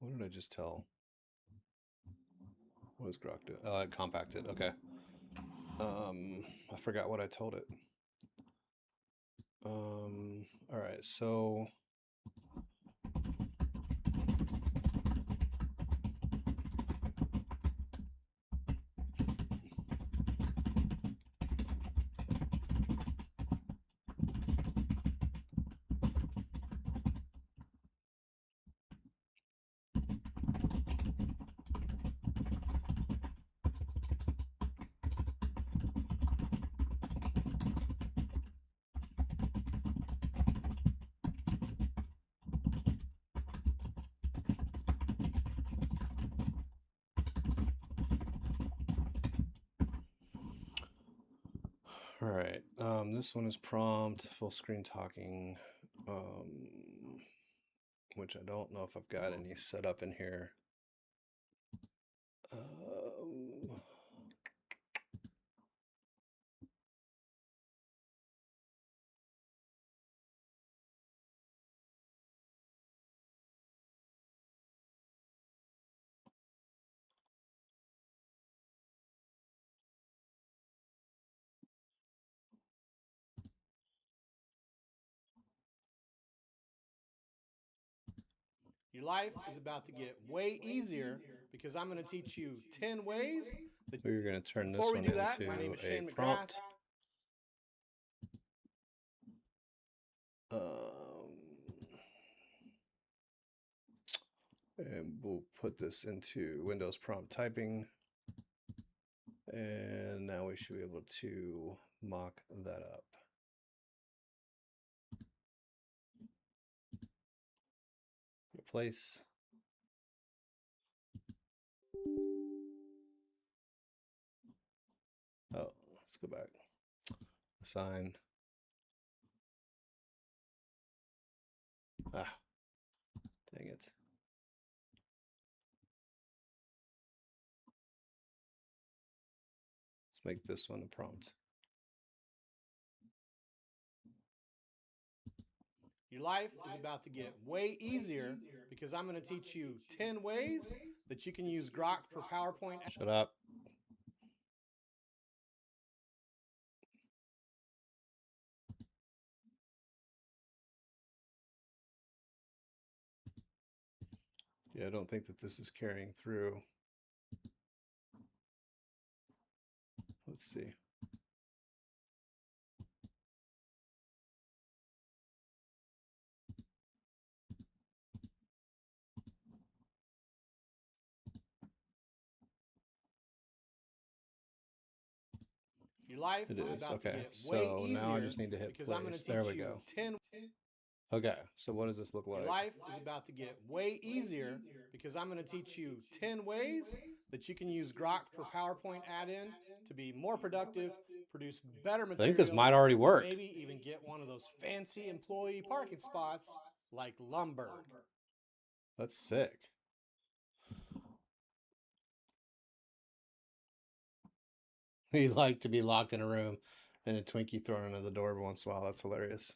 What did I just tell? What does Grok do? Oh, I compacted. Okay. I forgot what I told it. All right, so all right. This one is prompt, full screen talking, which I don't know if I've got any set up in here. Your life is about to get way easier because I'm going to teach you 10 ways. We're going to turn Before this we one do that, into my name is a Shane McGrath. prompt. And we'll put this into Windows prompt typing. And now we should be able to mock that up. place. Oh, let's go back. Assign. Ah, dang it. Let's make this one a prompt. Your life is about to get way easier because I'm going to teach you 10 ways that you can use Grok for PowerPoint. Shut up. Yeah, I don't think that this is carrying through. Let's see. Your life It is is. about to Okay. get way So easier now I just need to hit because I'm going to place. teach There we you go. 10. Okay. So what does this look like? Your life is about to get way easier because I'm going to teach you 10 ways that you can use Grok for PowerPoint add-in to be more productive, produce better materials. I think this might already work. Maybe even get one of those fancy employee parking spots like Lumberg. That's sick. He like to be locked in a room and a Twinkie thrown into the door every once in a while. That's hilarious.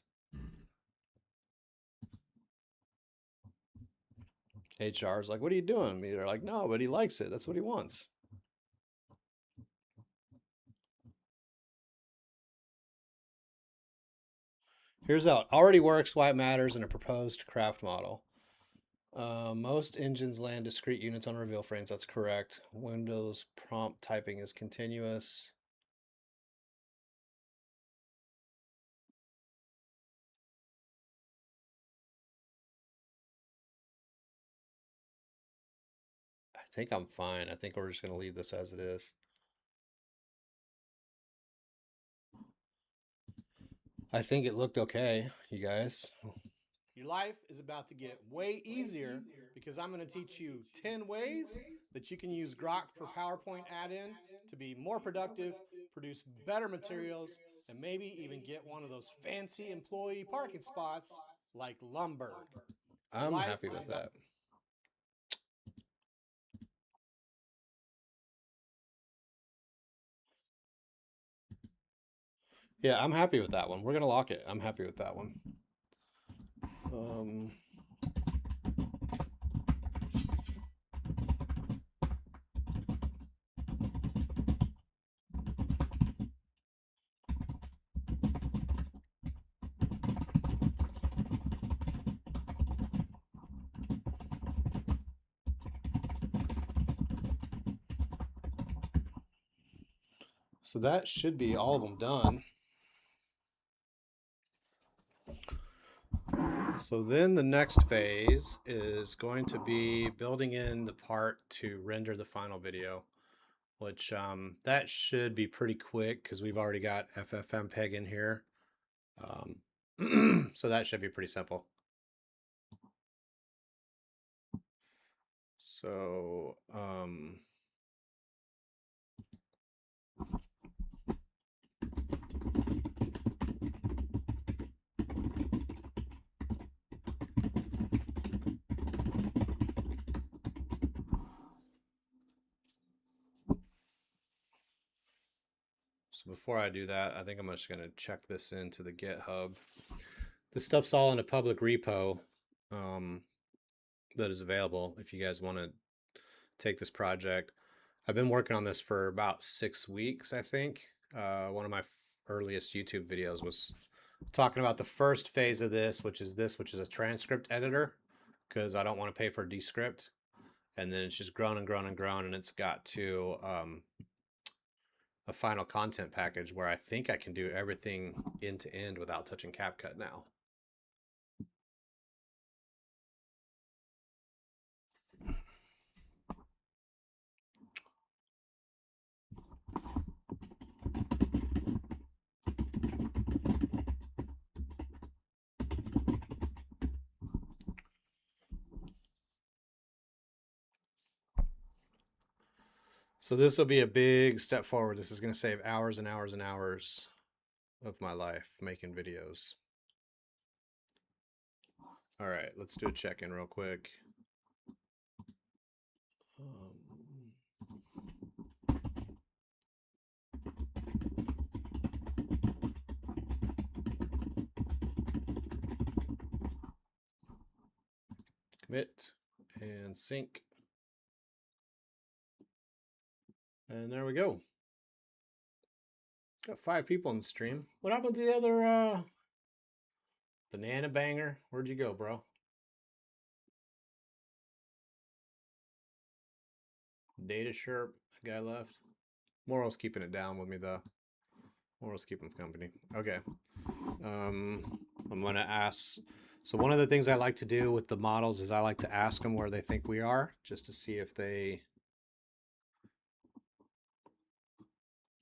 HR's like, what are you doing? They're like, no, but he likes it. That's what he wants. Here's how it already works, why it matters in a proposed craft model. Most engines land discrete units on reveal frames. That's correct. Windows prompt typing is continuous. I think I'm fine. I think we're just going to leave this as it is. I think it looked okay, you guys. Your life is about to get way easier because I'm going to teach you 10 ways that you can use Grok for PowerPoint add-in to be more productive, produce better materials, and maybe even get one of those fancy employee parking spots like Lumberg. I'm happy with that. Yeah, I'm happy with that one. We're going to lock it. I'm happy with that one. So that should be all of them done. So then the next phase is going to be building in the part to render the final video, which that should be pretty quick because we've already got FFmpeg in here. So that should be pretty simple. So before I do that, I think I'm just going to check this into the GitHub. This stuff's all in a public repo that is available if you guys want to take this project. I've been working on this for about 6 weeks, I think. One of my earliest YouTube videos was talking about the first phase of this, which is a transcript editor, because I don't want to pay for descript. And then it's just grown and grown and grown, and it's got to a final content package where I think I can do everything end to end without touching CapCut now. So this will be a big step forward. This is going to save hours and hours and hours of my life making videos. All right, let's do a check-in real quick. Commit and sync. And there we go. Got 5 people in the stream. What happened to the other banana banger? Where'd you go, bro? Data Sherp, that guy left. Moral's keeping it down with me though. Moral's keeping company. Okay. I'm gonna ask. So one of the things I like to do with the models is I like to ask them where they think we are, just to see if they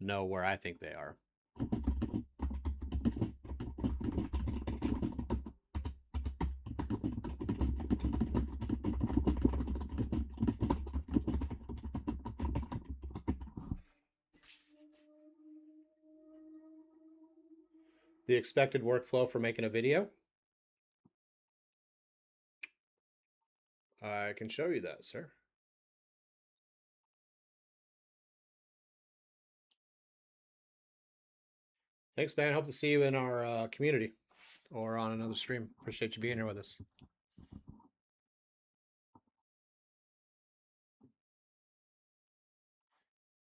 know where I think they are. The expected workflow for making a video. I can show you that, sir. Thanks, man. Hope to see you in our community or on another stream. Appreciate you being here with us.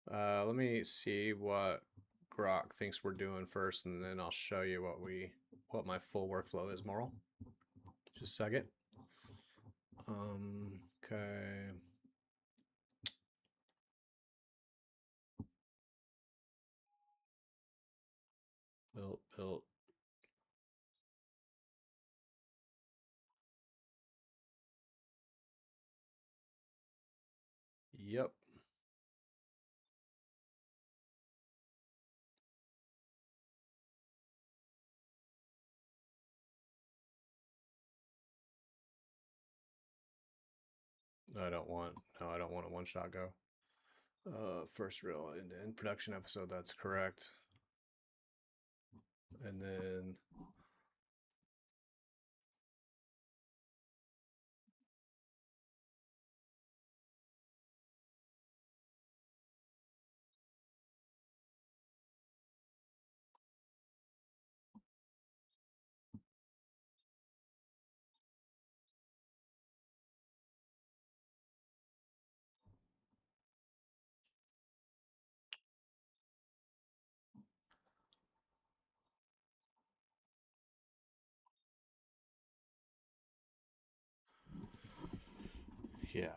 Let me see what Grok thinks we're doing first, and then I'll show you what my full workflow is, Moral. Just a second. Okay. Built. Yep. I don't want a one-shot go. First real end-to-end production episode, that's correct. And then yeah.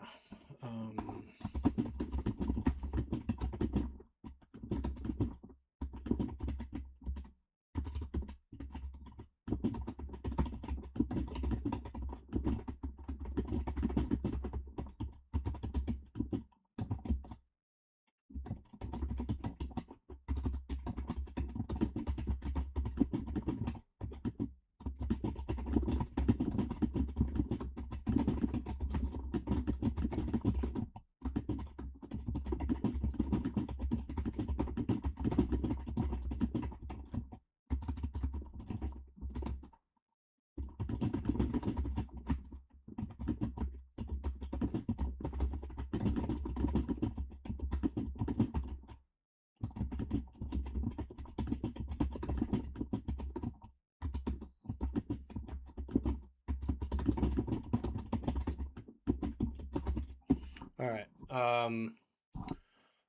All right.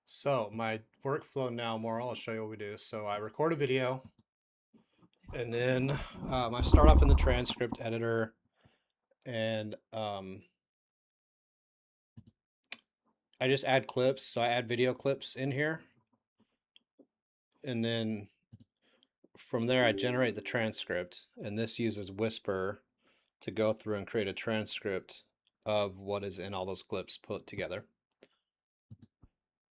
So my workflow now, Moral, I'll show you what we do. So I record a video, and then I start off in the transcript editor, and I just add clips. So I add video clips in here, and then from there I generate the transcript, and this uses Whisper to go through and create a transcript of what is in all those clips put together.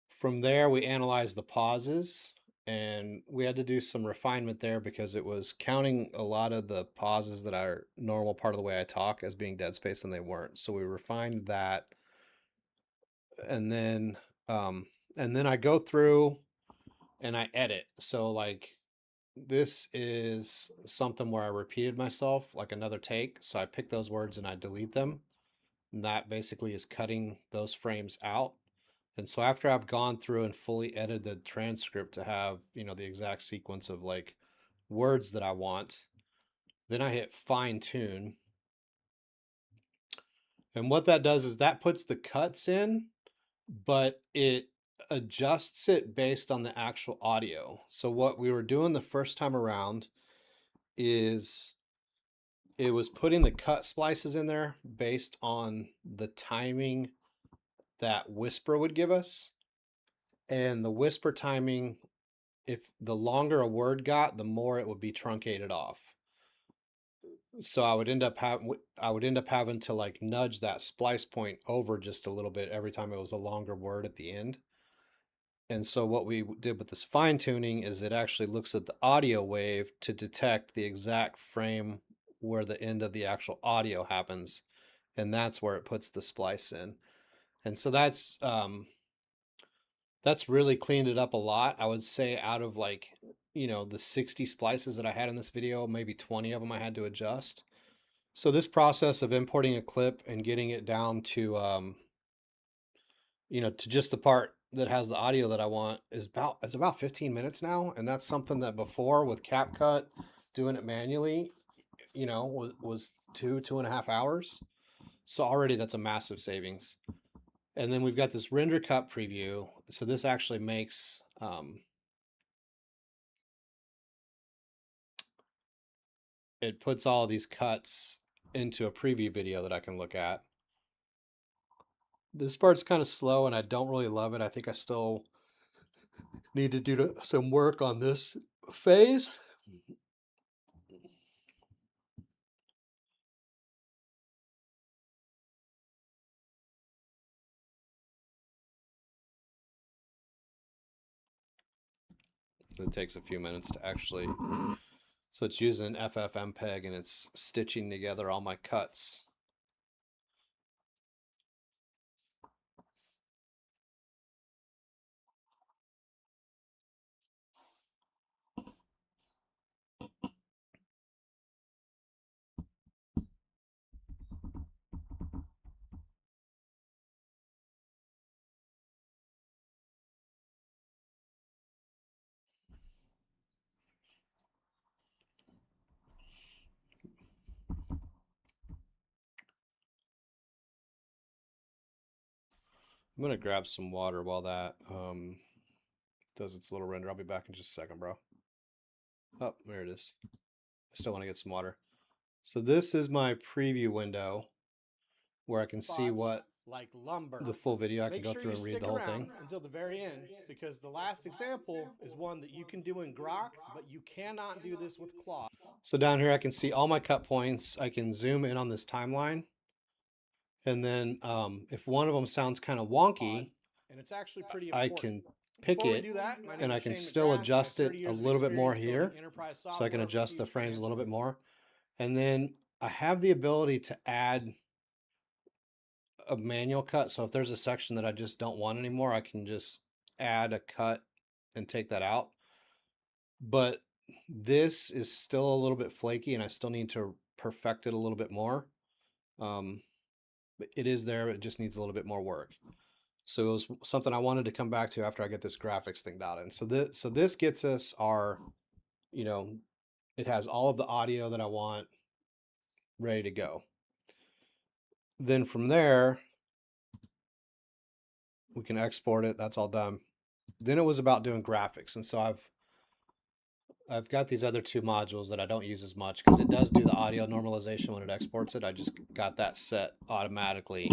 From there, we analyze the pauses, and we had to do some refinement there because it was counting a lot of the pauses that are normal part of the way I talk as being dead space, and they weren't. So we refined that. And then And then I go through and I edit. So like this is something where I repeated myself, like another take. So I pick those words and I delete them. And that basically is cutting those frames out. And so after I've gone through and fully edited the transcript to have, you know, the exact sequence of like words that I want, then I hit fine tune. And what that does is that puts the cuts in, but it adjusts it based on the actual audio. So what we were doing the first time around is it was putting the cut splices in there based on the timing that whisper would give us. And the whisper timing, if the longer a word got, the more it would be truncated off. So I would end up having to like nudge that splice point over just a little bit every time it was a longer word at the end. And so what we did with this fine tuning is it actually looks at the audio wave to detect the exact frame where the end of the actual audio happens. And that's where it puts the splice in. And so that's really cleaned it up a lot. I would say out of like, you know, the 60 splices that I had in this video, maybe 20 of them I had to adjust. So this process of importing a clip and getting it down to, you know, to just the part that has the audio that I want is about 15 minutes now. And that's something that before with CapCut, doing it manually, you know, was 2.5 hours. So already that's a massive savings. And then we've got this render cut preview. So this actually makes, it puts all of these cuts into a preview video that I can look at. This part's kind of slow and I don't really love it. I think I still need to do some work on this phase. It takes a few minutes to actually, so it's using an FFmpeg and it's stitching together all my cuts. I'm gonna grab some water while that does its little render. I'll be back in just a second, bro. Oh, there it is. I still want to get some water. So this is my preview window where I can see what like lumber. the full video. I can Make go sure through you and read stick the whole around thing until the very end, because the last example is one that you can do in Grok, but you cannot do this with Claude. So down here I can see all my cut points. I can zoom in on this timeline, and then if one of them sounds kind of wonky, and it's actually pretty I important. can pick Before we it do that, my name and I is can Shane still McGrath. I have adjust it 30 a years of little bit more experience here. building enterprise So I can software for adjust the huge frames a little bit financial more. And then I have the ability to add a manual cut. So if there's a section that I just don't want anymore, I can just add a cut and take that out. But this is still a little bit flaky and I still need to perfect it a little bit more. But it is there, it just needs a little bit more work. So it was something I wanted to come back to after I get this graphics thing dialed in. So this gets us our, you know, it has all of the audio that I want ready to go. Then from there, we can export it. That's all done. Then it was about doing graphics. And so I've got these other two modules that I don't use as much because it does do the audio normalization when it exports it. I just got that set automatically.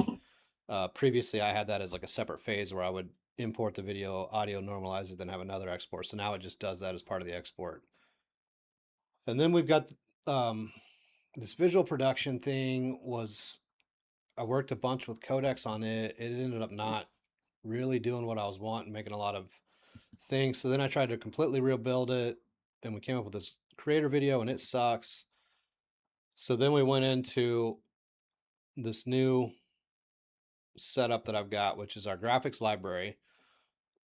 Previously, I had that as like a separate phase where I would import the video, audio normalize it, then have another export. So now it just does that as part of the export. And then we've got this visual production thing. I worked a bunch with Codex on it. It ended up not really doing what I was wanting, making a lot of things. So then I tried to completely rebuild it, and we came up with this creator video, and it sucks. So then we went into this new setup that I've got, which is our graphics library.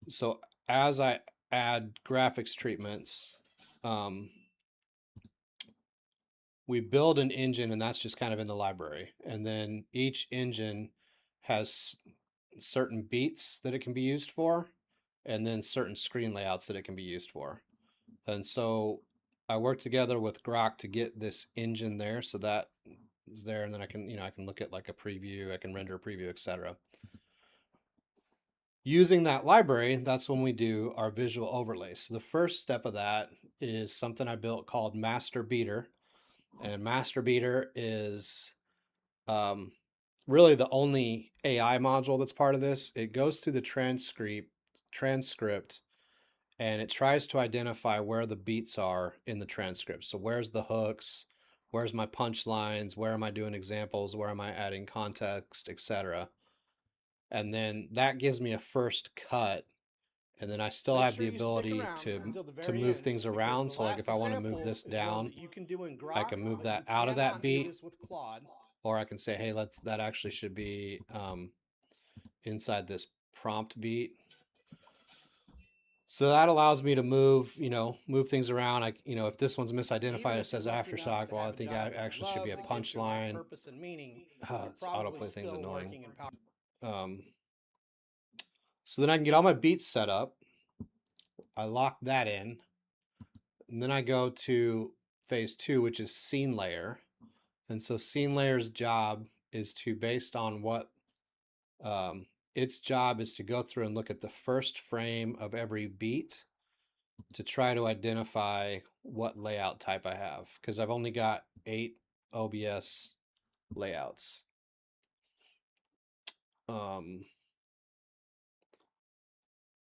so as I add graphics treatments, we build an engine, and that's just kind of in the library. And then each engine has certain beats that it can be used for, and then certain screen layouts that it can be used for. And so I work together with Grok to get this engine there, so that is there, and then I can, I can look at like a preview, I can render a preview, etc. Using that library, that's when we do our visual overlay. So the first step of that is something I built called Master Beater. And Master Beater is really the only AI module that's part of this. It goes through the transcript and it tries to identify where the beats are in the transcript. So where's the hooks, where's my punchlines, where am I doing examples, where am I adding context, etc. And then that gives me a first cut, and then I still Make have sure the you stick ability around until the to very move end, things because around. the So like last if I want to move example this is one down, that you can do in Grok, I can move but that you out of that cannot do beat, this with Claude. or I can say, hey, that actually should be inside this prompt beat. So that allows me to move, move things around. If this one's Even misidentified, it if you're says lucky enough aftershock. to Well, I have a think job I that you actually should be a love, that gives you a lot of punchline. purpose and meaning, you're This probably autoplay thing's still annoying. working in Power. So then I can get all my beats set up. I lock that in. And then I go to phase 2, which is scene layer. And so scene layer's job is to, based on what its job is to go through and look at the first frame of every beat to try to identify what layout type I have, because I've only got 8 OBS layouts.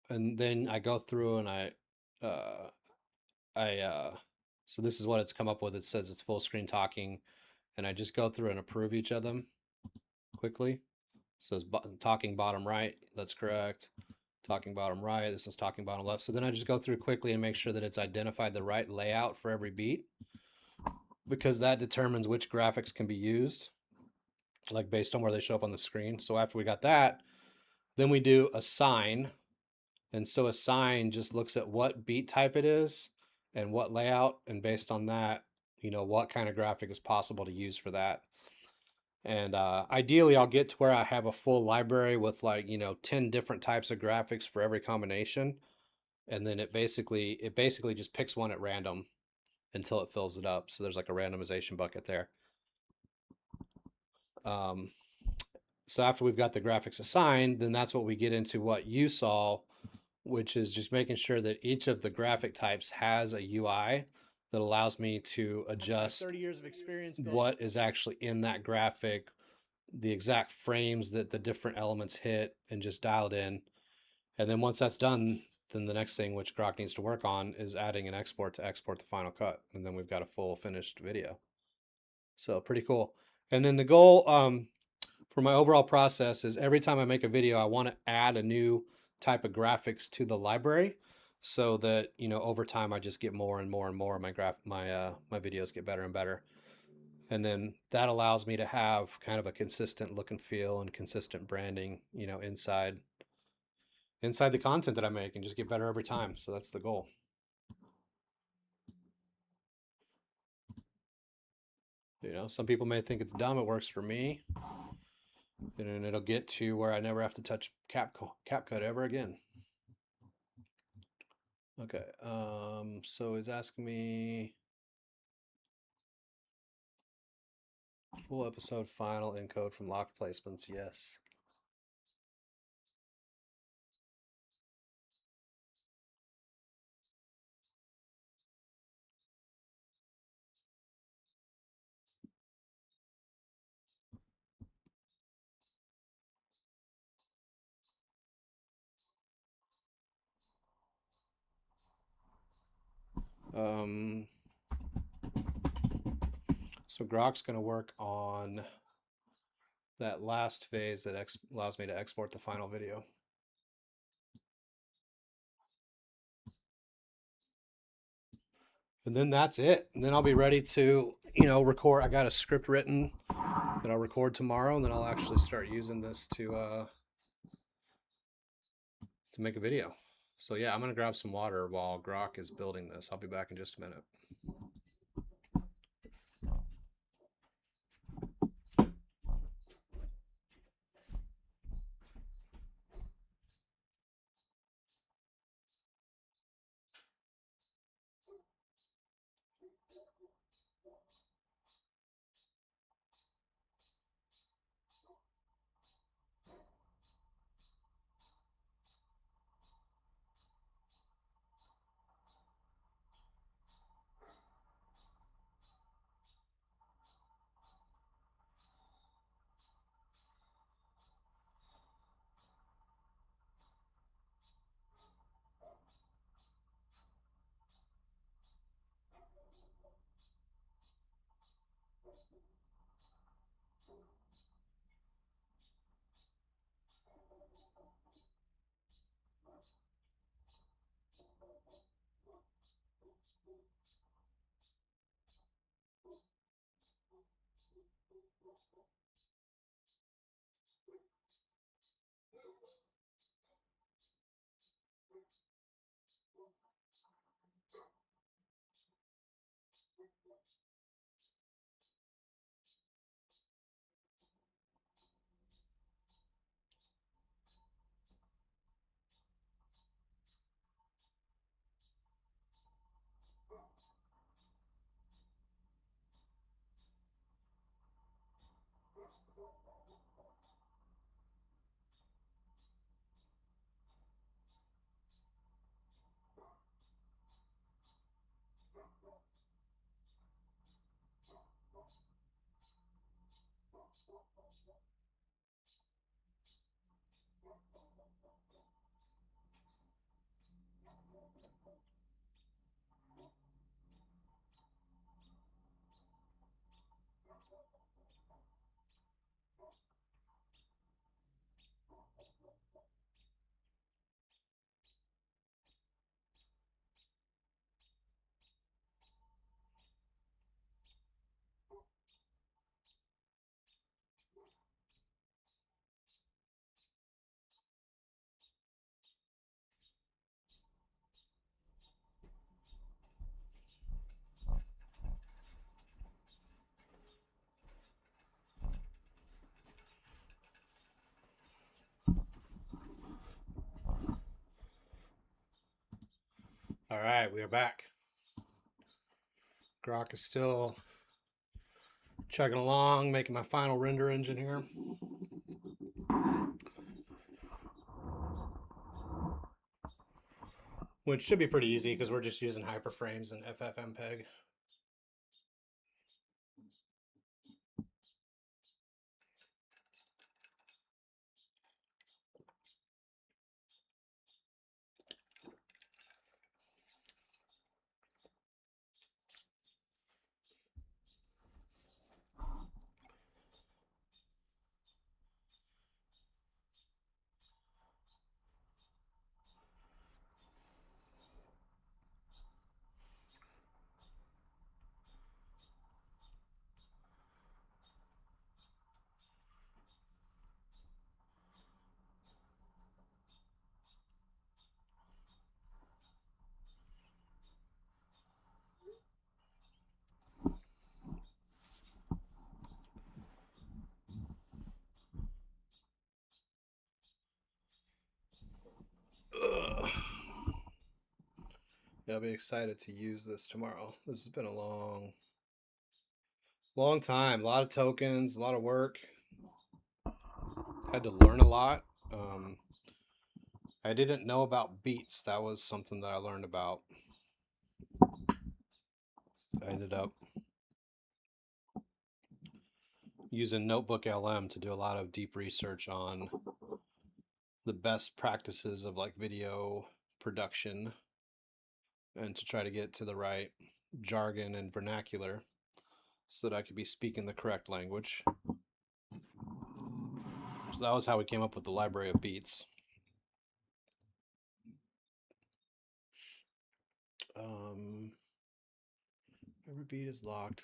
And then I go through and so this is what it's come up with. It says it's full screen talking, and I just go through and approve each of them quickly. So it's talking bottom right, that's correct. Talking bottom right, this is talking bottom left. So then I just go through quickly and make sure that it's identified the right layout for every beat, because that determines which graphics can be used, like based on where they show up on the screen. So after we got that, then we do assign. And so assign just looks at what beat type it is and what layout, and based on that, what kind of graphic is possible to use for that. And ideally I'll get to where I have a full library with 10 different types of graphics for every combination. And then it basically just picks one at random until it fills it up. So there's like a randomization bucket there. So after we've got the graphics assigned, then that's what we get into what you saw, which is just making sure that each of the graphic types has a UI that allows me to adjust 30 years of experience what is actually in that graphic, the exact frames that the different elements hit, and just dial it in. And then once that's done, then the next thing which Grok needs to work on is adding an export to export the final cut. And then we've got a full finished video. So pretty cool. And then the goal for my overall process is every time I make a video, I want to add a new type of graphics to the library, so that over time I just get more and more and more. My videos get better and better, and then that allows me to have kind of a consistent look and feel and consistent branding, inside the content that I make, and just get better every time. So that's the goal. Some people may think it's dumb. It works for me. And then it'll get to where I never have to touch CapCut ever again. Okay, so it's asking me full episode final encode from locked placements. Yes. So Grok's going to work on that last phase that allows me to export the final video. And then that's it. And then I'll be ready to, record. I got a script written that I'll record tomorrow, and then I'll actually start using this to make a video. So yeah, I'm gonna grab some water while Grok is building this. I'll be back in just a minute. All right, we are back. Grok is still chugging along, making my final render engine here. Which should be pretty easy because we're just using HyperFrames and FFmpeg. Ugh. Yeah, I'll be excited to use this tomorrow. This has been a long time. A lot of tokens, a lot of work. Had to learn a lot. I didn't know about beats. That was something that I learned about. I ended up using Notebook LM to do a lot of deep research on the best practices of like video production and to try to get to the right jargon and vernacular so that I could be speaking the correct language. So that was how we came up with the library of beats. Every beat is locked.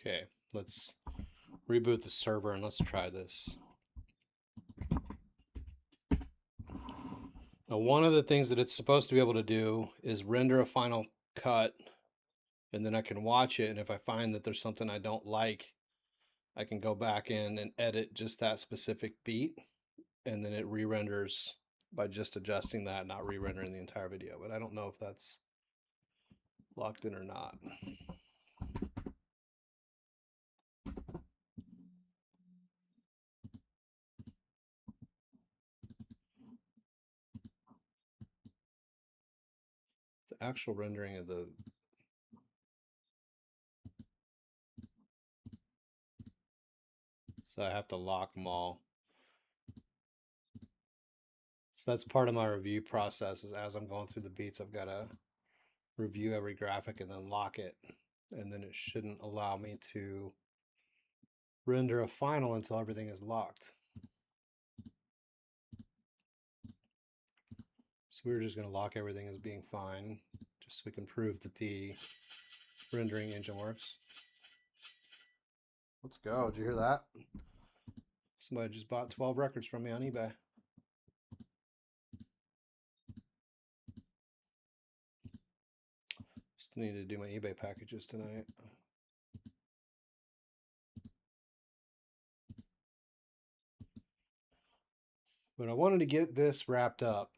Okay, let's reboot the server and let's try this. Now, one of the things that it's supposed to be able to do is render a final cut, and then I can watch it, and if I find that there's something I don't like, I can go back in and edit just that specific beat, and then it re-renders by just adjusting that, not re-rendering the entire video. But I don't know if that's locked in or not. The actual rendering of the so I have to lock them all. So that's part of my review process, is as I'm going through the beats, I've got to review every graphic and then lock it. And then it shouldn't allow me to render a final until everything is locked. So we're just going to lock everything as being fine, just so we can prove that the rendering engine works. Let's go. Did you hear that? Somebody just bought 12 records from me on eBay. Just need to do my eBay packages tonight. But I wanted to get this wrapped up.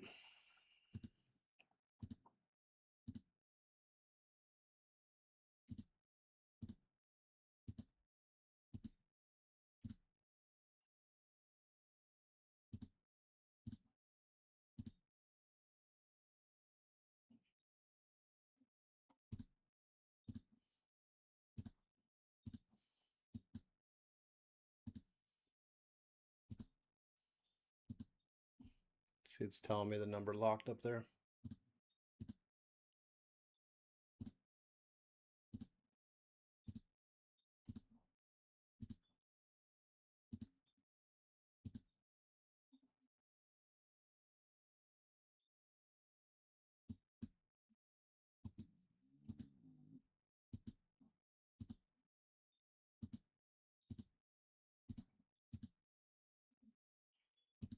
See, it's telling me the number locked up there.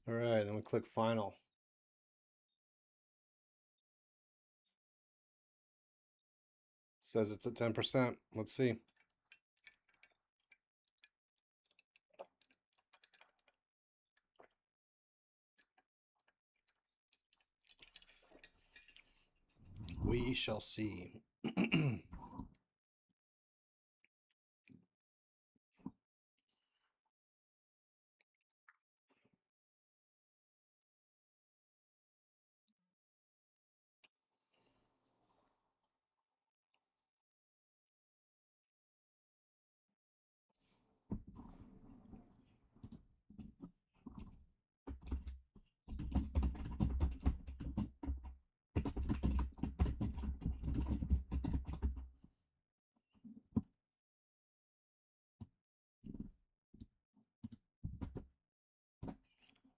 All right, then we click final. Says it's at 10%. Let's see. We shall see.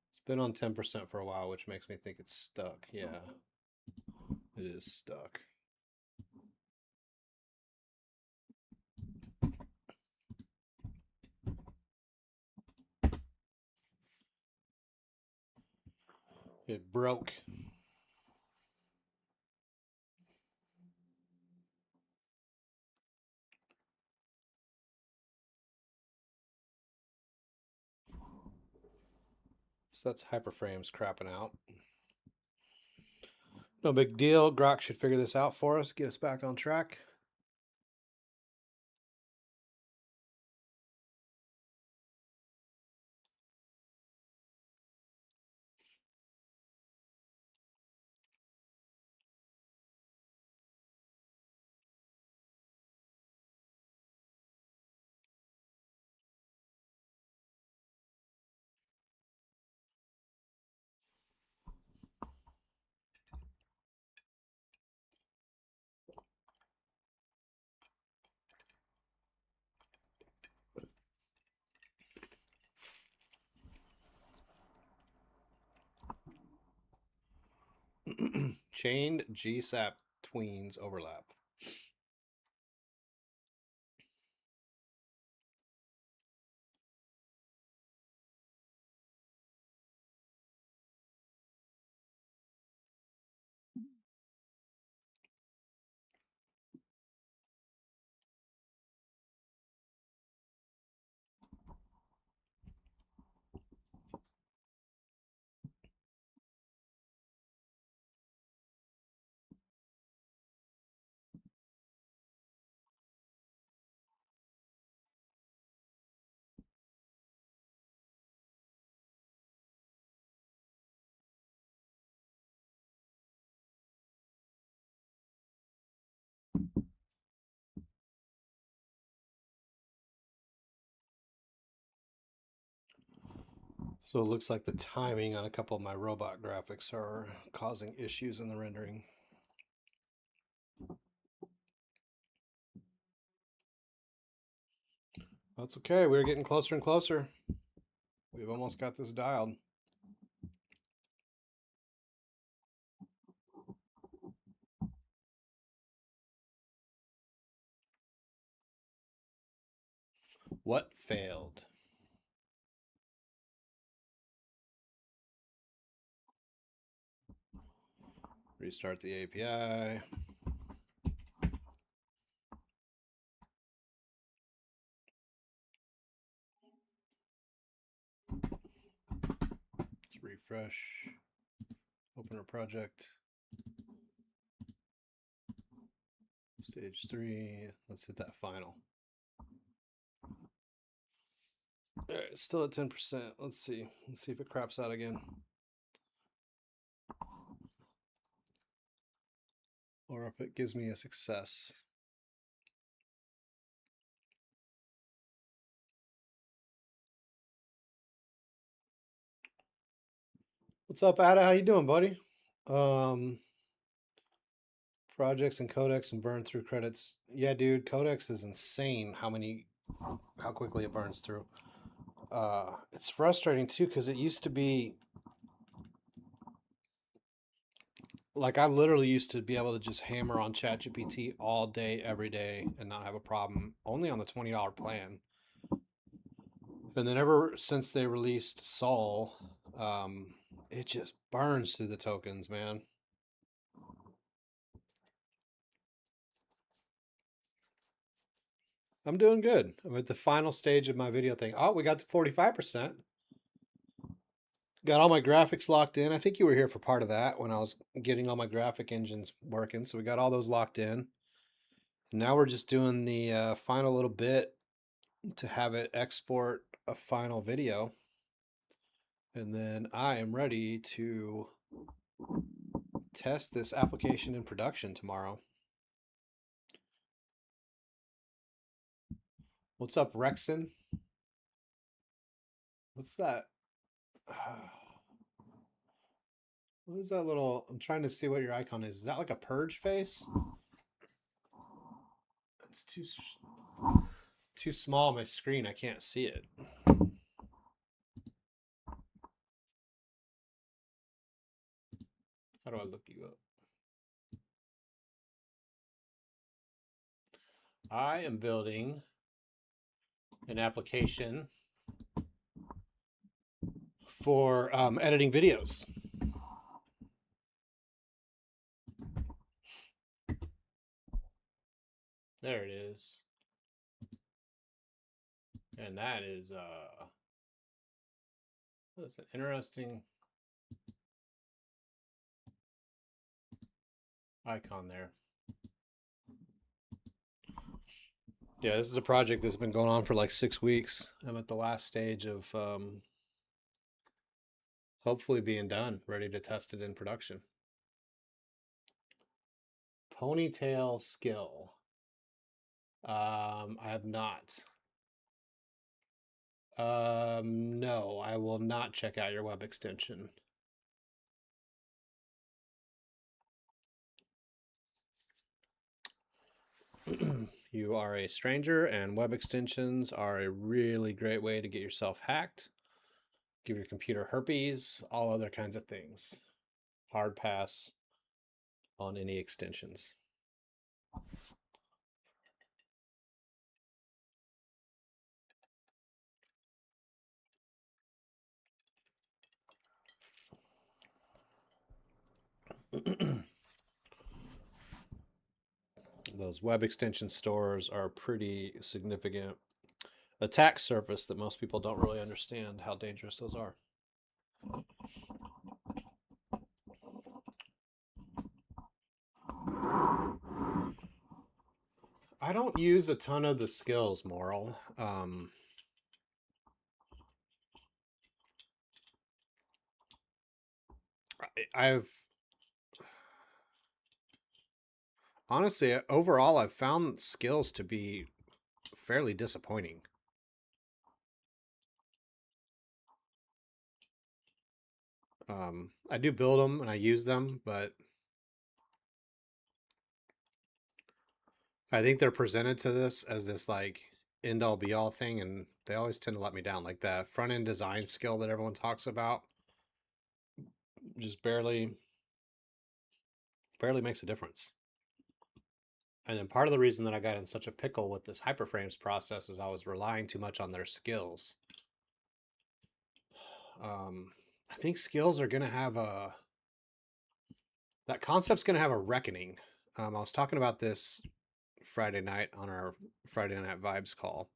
It's been on 10% for a while, which makes me think it's stuck. Yeah, it is stuck. It broke. So that's HyperFrames crapping out. No big deal. Grok should figure this out for us, get us back on track. Chained GSAP tweens overlap. So it looks like the timing on a couple of my robot graphics are causing issues in the rendering. That's okay. We're getting closer and closer. We've almost got this dialed. What failed? Restart the API. Let's refresh. Open our project. Stage 3. Let's hit that final. All right, still at 10%. Let's see. Let's see if it craps out again. Or if it gives me a success. What's up, Ada? How you doing, buddy? Projects and Codex and burn through credits. Yeah, dude, Codex is insane how quickly it burns through. It's frustrating too, because it used to be like I literally used to be able to just hammer on ChatGPT all day, every day, and not have a problem, only on the $20 plan. And then ever since they released Sol, it just burns through the tokens, man. I'm doing good. I'm at the final stage of my video thing. Oh, we got to 45%. Got all my graphics locked in. I think you were here for part of that when I was getting all my graphic engines working. So we got all those locked in. Now we're just doing the final little bit to have it export a final video. And then I am ready to test this application in production tomorrow. What's up, Rexon? What's that? What is that little? I'm trying to see what your icon is. Is that like a purge face? It's too small on my screen. I can't see it. How do I look you up? I am building an application for editing videos. There it is. And that is that's an interesting icon there. Yeah, this is a project that's been going on for like 6 weeks. I'm at the last stage of hopefully being done, ready to test it in production. Ponytail skill. I have not. No, I will not check out your web extension. You are a stranger, and web extensions are a really great way to get yourself hacked, give your computer herpes, all other kinds of things. Hard pass on any extensions. Those web extension stores are a pretty significant attack surface that most people don't really understand how dangerous those are. I don't use a ton of the skills, Moral. Honestly, overall, I've found skills to be fairly disappointing. I do build them and I use them, but I think they're presented to this as this like end all be all thing, and they always tend to let me down. Like that front end design skill that everyone talks about just barely makes a difference. And then part of the reason that I got in such a pickle with this HyperFrames process is I was relying too much on their skills. I think skills are going to have that concept's going to have a reckoning. I was talking about this Friday night on our Friday Night Vibes call.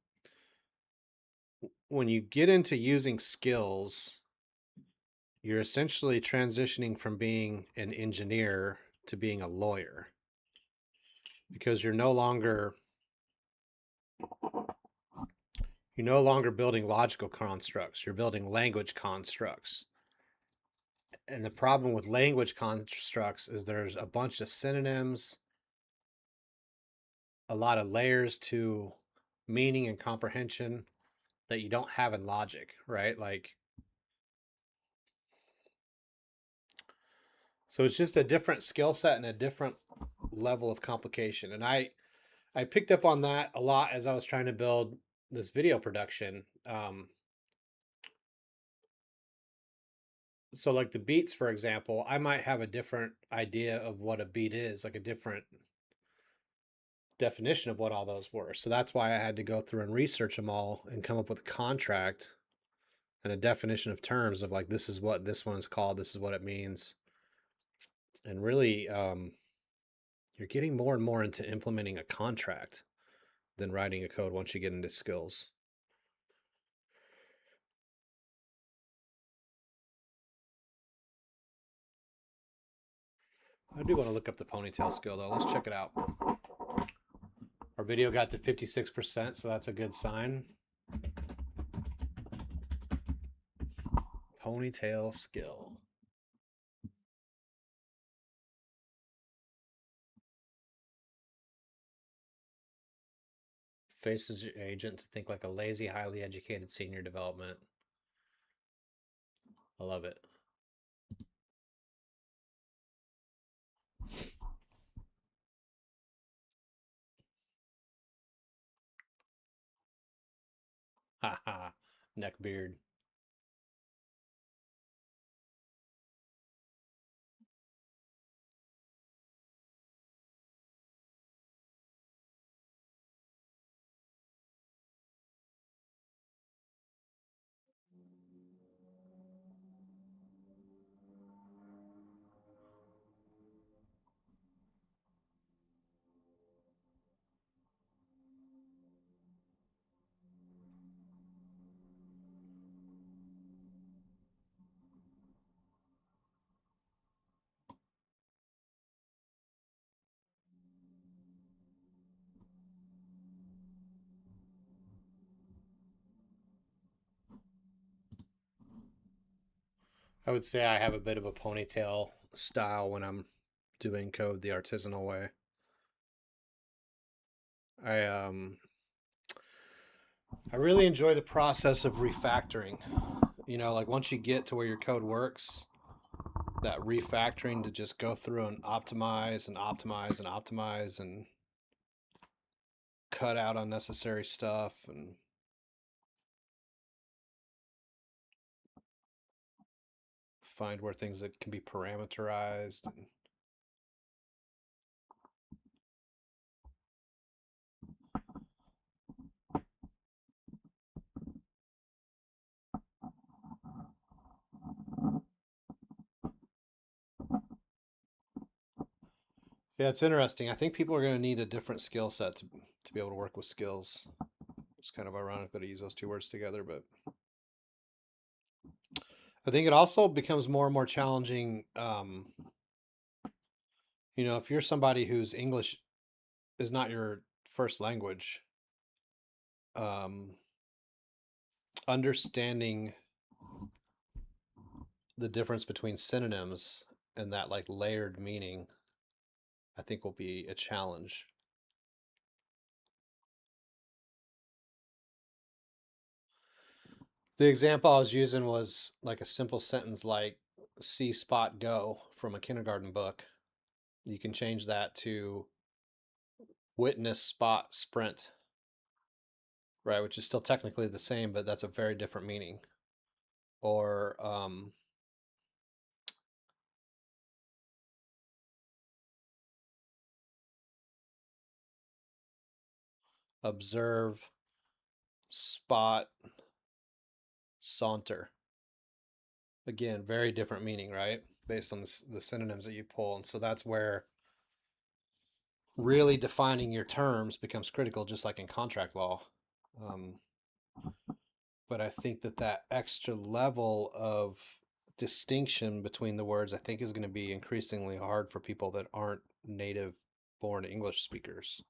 When you get into using skills, you're essentially transitioning from being an engineer to being a lawyer, because you're no longer building logical constructs, you're building language constructs. And the problem with language constructs is there's a bunch of synonyms, a lot of layers to meaning and comprehension that you don't have in logic, right? Like, so it's just a different skill set and a different level of complication. And I picked up on that a lot as I was trying to build this video production. So like the beats, for example, I might have a different idea of what a beat is, like a different definition of what all those were. So that's why I had to go through and research them all and come up with a contract and a definition of terms of like, this is what this one's called, this is what it means. And really, you're getting more and more into implementing a contract than writing a code once you get into skills. I do want to look up the ponytail skill though. Let's check it out. Our video got to 56%, so that's a good sign. Ponytail skill. Faces your agent to think like a lazy, highly educated senior development. I love it. Haha, neck beard. I would say I have a bit of a ponytail style when I'm doing code the artisanal way. I really enjoy the process of refactoring. You know, like once you get to where your code works, that refactoring to just go through and optimize and optimize and optimize and cut out unnecessary stuff and find where things that can be parameterized. And yeah, it's interesting. I think people are going to need a different skill set to be able to work with skills. It's kind of ironic that I use those two words together, but I think it also becomes more and more challenging. You know, if you're somebody whose English is not your first language, understanding the difference between synonyms and that like layered meaning, I think will be a challenge. The example I was using was like a simple sentence like, see spot go from a kindergarten book, you can change that to witness spot sprint, right? Which is still technically the same, but that's a very different meaning. Or observe spot saunter. Again, very different meaning, right? Based on the synonyms that you pull. And so that's where really defining your terms becomes critical, just like in contract law. But I think that extra level of distinction between the words, I think, is going to be increasingly hard for people that aren't native born English speakers.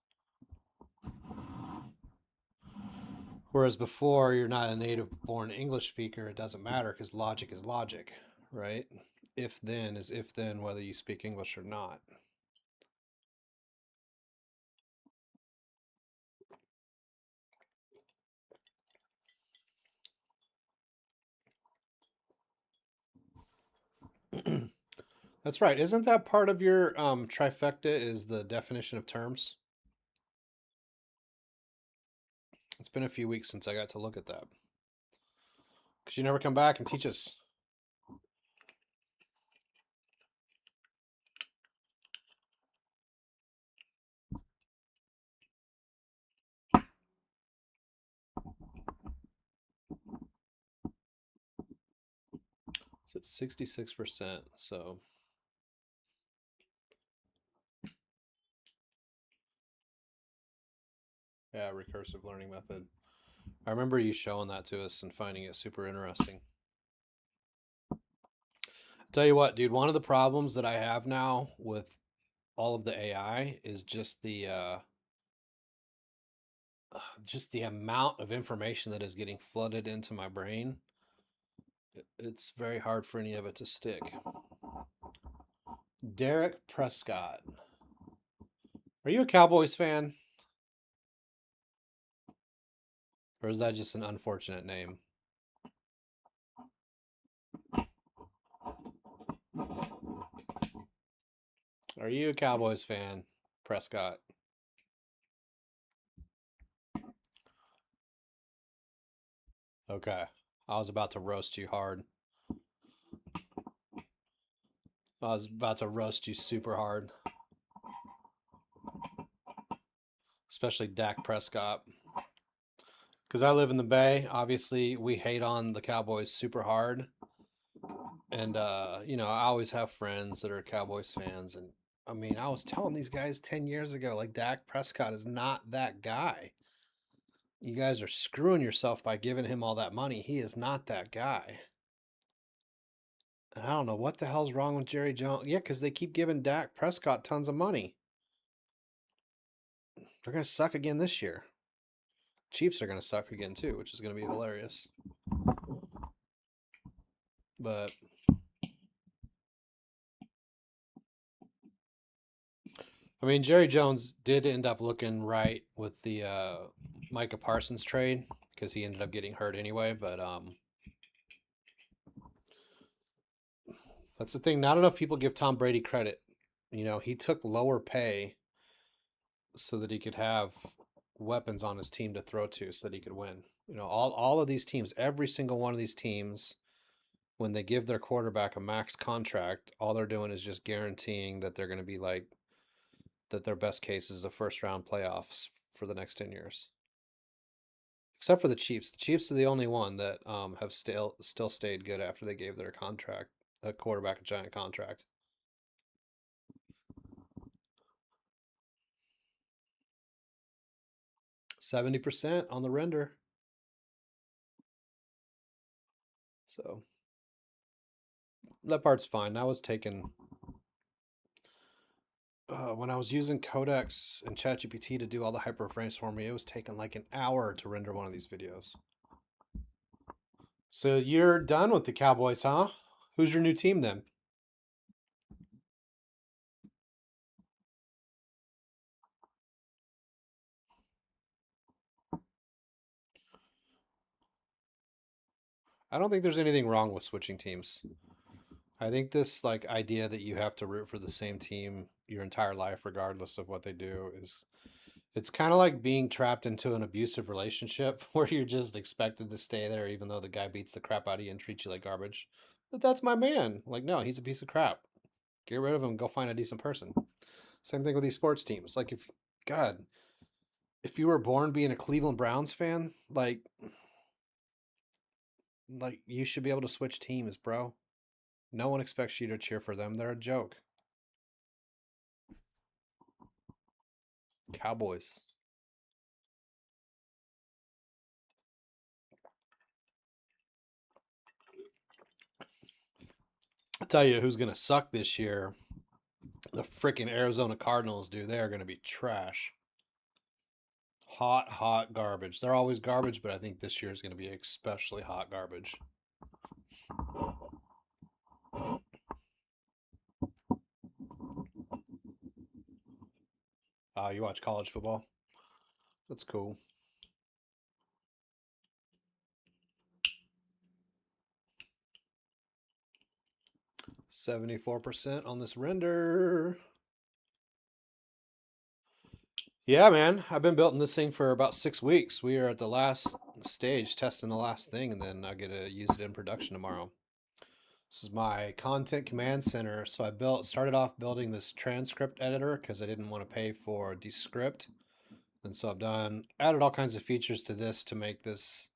Whereas before, you're not a native born English speaker, it doesn't matter because logic is logic, right? If then is if then, whether you speak English or not. That's right. Isn't that part of your trifecta is the definition of terms? It's been a few weeks since I got to look at that. Because you never come back and teach us. It's at 66%, so. Yeah, recursive learning method. I remember you showing that to us and finding it super interesting. Tell you what, dude, one of the problems that I have now with all of the AI is just the amount of information that is getting flooded into my brain. It's very hard for any of it to stick. Derek Prescott. Are you a Cowboys fan? Or is that just an unfortunate name? Are you a Cowboys fan, Prescott? Okay. I was about to roast you hard. I was about to roast you super hard. Especially Dak Prescott. Because I live in the Bay. Obviously, we hate on the Cowboys super hard. And, you know, I always have friends that are Cowboys fans. And, I mean, I was telling these guys 10 years ago, like, Dak Prescott is not that guy. You guys are screwing yourself by giving him all that money. He is not that guy. And I don't know what the hell's wrong with Jerry Jones. Yeah, because they keep giving Dak Prescott tons of money. They're going to suck again this year. Chiefs are going to suck again too, which is going to be hilarious. But I mean, Jerry Jones did end up looking right with the Micah Parsons trade because he ended up getting hurt anyway. But that's the thing. Not enough people give Tom Brady credit. You know, he took lower pay so that he could have weapons on his team to throw to so that he could win. You know, all of these teams, every single one of these teams, when they give their quarterback a max contract, all they're doing is just guaranteeing that they're going to be like, that their best case is a first round playoffs for the next 10 years. Except for the Chiefs. The Chiefs are the only one that have still stayed good after they gave their quarterback a giant contract. %70 on the render. So that part's fine. I was taking when I was using Codex and ChatGPT to do all the HyperFrames for me, it was taking like an hour to render one of these videos. So you're done with the Cowboys, huh? Who's your new team then? I don't think there's anything wrong with switching teams. I think this like idea that you have to root for the same team your entire life, regardless of what they do, is it's kind of like being trapped into an abusive relationship where you're just expected to stay there even though the guy beats the crap out of you and treats you like garbage. But that's my man. Like, no, he's a piece of crap. Get rid of him, go find a decent person. Same thing with these sports teams. Like if God, if you were born being a Cleveland Browns fan, like you should be able to switch teams, bro. No one expects you to cheer for them. They're a joke. Cowboys. I'll tell you who's going to suck this year. The freaking Arizona Cardinals, dude. They are going to be trash. Hot, hot garbage. They're always garbage, but I think this year is going to be especially hot garbage. You watch college football? That's cool. $74% on this render. Yeah, man. I've been building this thing for about 6 weeks. We are at the last stage, testing the last thing, and then I get to use it in production tomorrow. This is my content command center. So I started off building this transcript editor because I didn't want to pay for descript. And so I've added all kinds of features to this to make this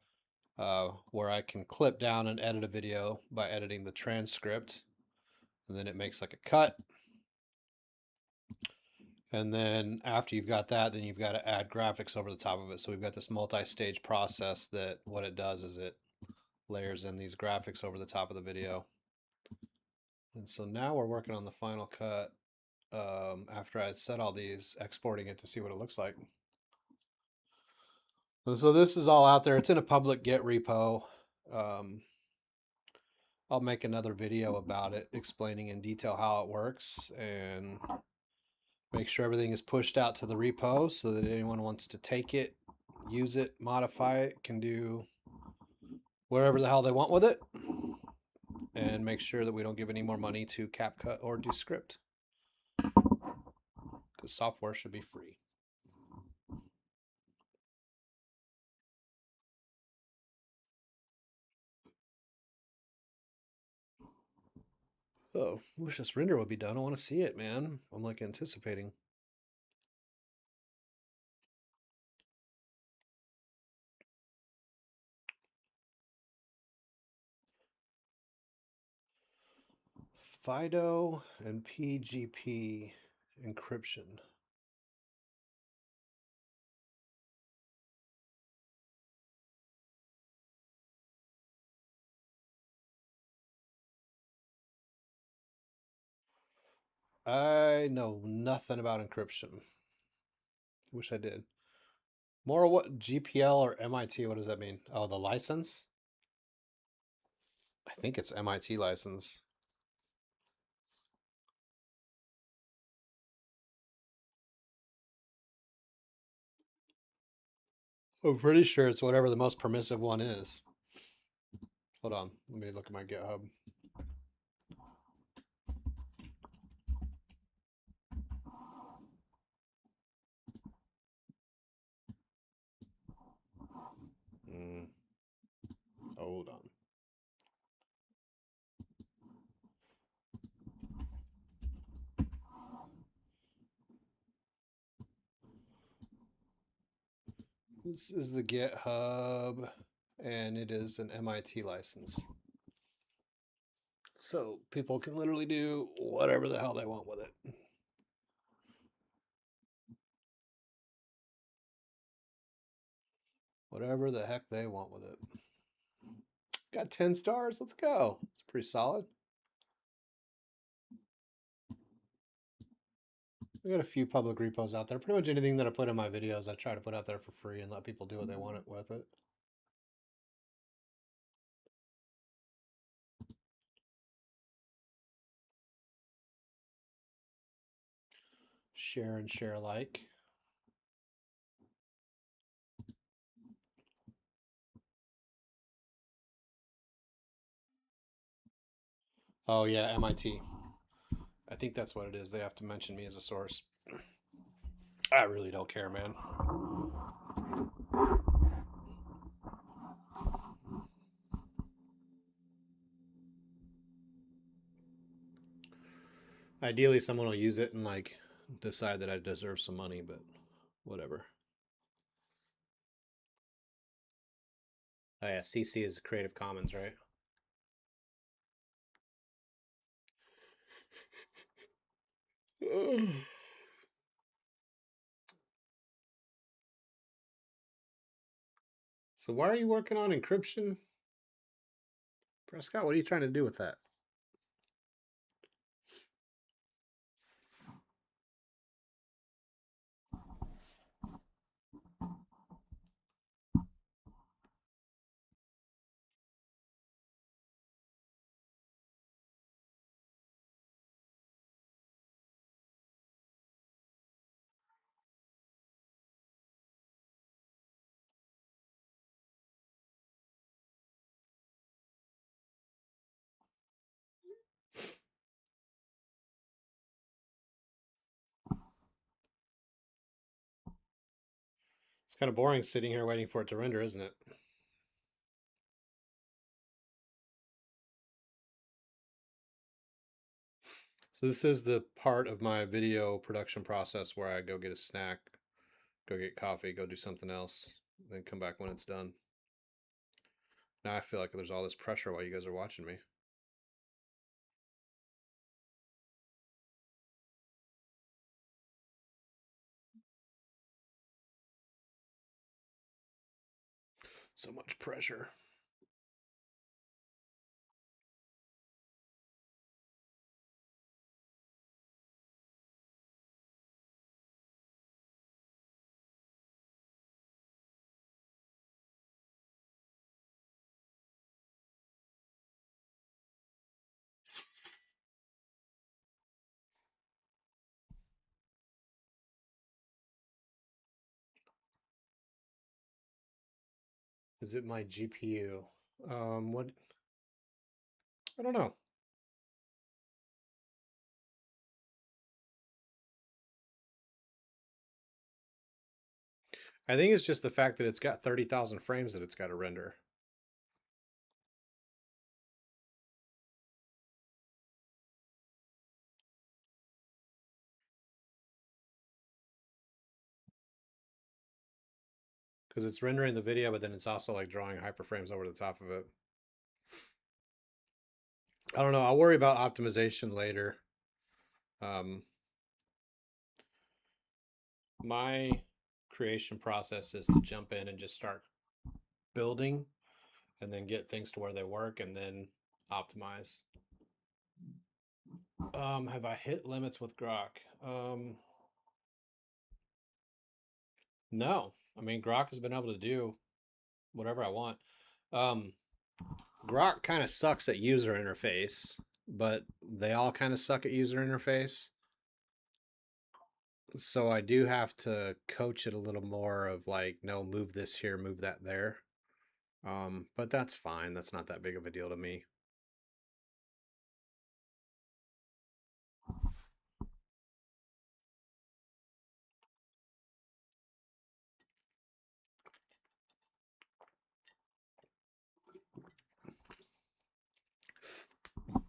where I can clip down and edit a video by editing the transcript. And then it makes like a cut. And then after you've got that, then you've got to add graphics over the top of it. So we've got this multi-stage process that what it does is it layers in these graphics over the top of the video. And so now we're working on the final cut after I set all these, exporting it to see what it looks like. And so this is all out there. It's in a public Git repo. I'll make another video about it, explaining in detail how it works and make sure everything is pushed out to the repo so that anyone wants to take it, use it, modify it, can do whatever the hell they want with it, and make sure that we don't give any more money to CapCut or descript, because software should be free. Oh, wish this render would be done. I want to see it, man. I'm like anticipating. FIDO and PGP encryption. I know nothing about encryption. Wish I did. More what GPL or MIT? What does that mean? Oh, the license? I think it's MIT license. I'm pretty sure it's whatever the most permissive one is. Hold on. Let me look at my GitHub. Hold on. This is the GitHub, and it is an MIT license. So people can literally do whatever the hell they want with it. Whatever the heck they want with it. Got 10 stars. Let's go. It's pretty solid. We got a few public repos out there. Pretty much anything that I put in my videos, I try to put out there for free and let people do what they want with it. Share and share alike. Oh yeah, MIT. I think that's what it is. They have to mention me as a source. I really don't care, man. Ideally, someone will use it and like decide that I deserve some money, but whatever. Oh yeah, CC is Creative Commons, right? So why are you working on encryption? Prescott, what are you trying to do with that? It's kind of boring sitting here waiting for it to render, isn't it? So this is the part of my video production process where I go get a snack, go get coffee, go do something else, then come back when it's done. Now I feel like there's all this pressure while you guys are watching me. So much pressure. Is it my GPU? What? I don't know. I think it's just the fact that it's got 30,000 frames that it's got to render. Because it's rendering the video, but then it's also like drawing hyperframes over the top of it. I don't know. I'll worry about optimization later. My creation process is to jump in and just start building and then get things to where they work and then optimize. Have I hit limits with Grok? No. I mean, Grok has been able to do whatever I want. Grok kind of sucks at user interface, but they all kind of suck at user interface. So I do have to coach it a little more of like, no, move this here, move that there. But that's fine. That's not that big of a deal to me.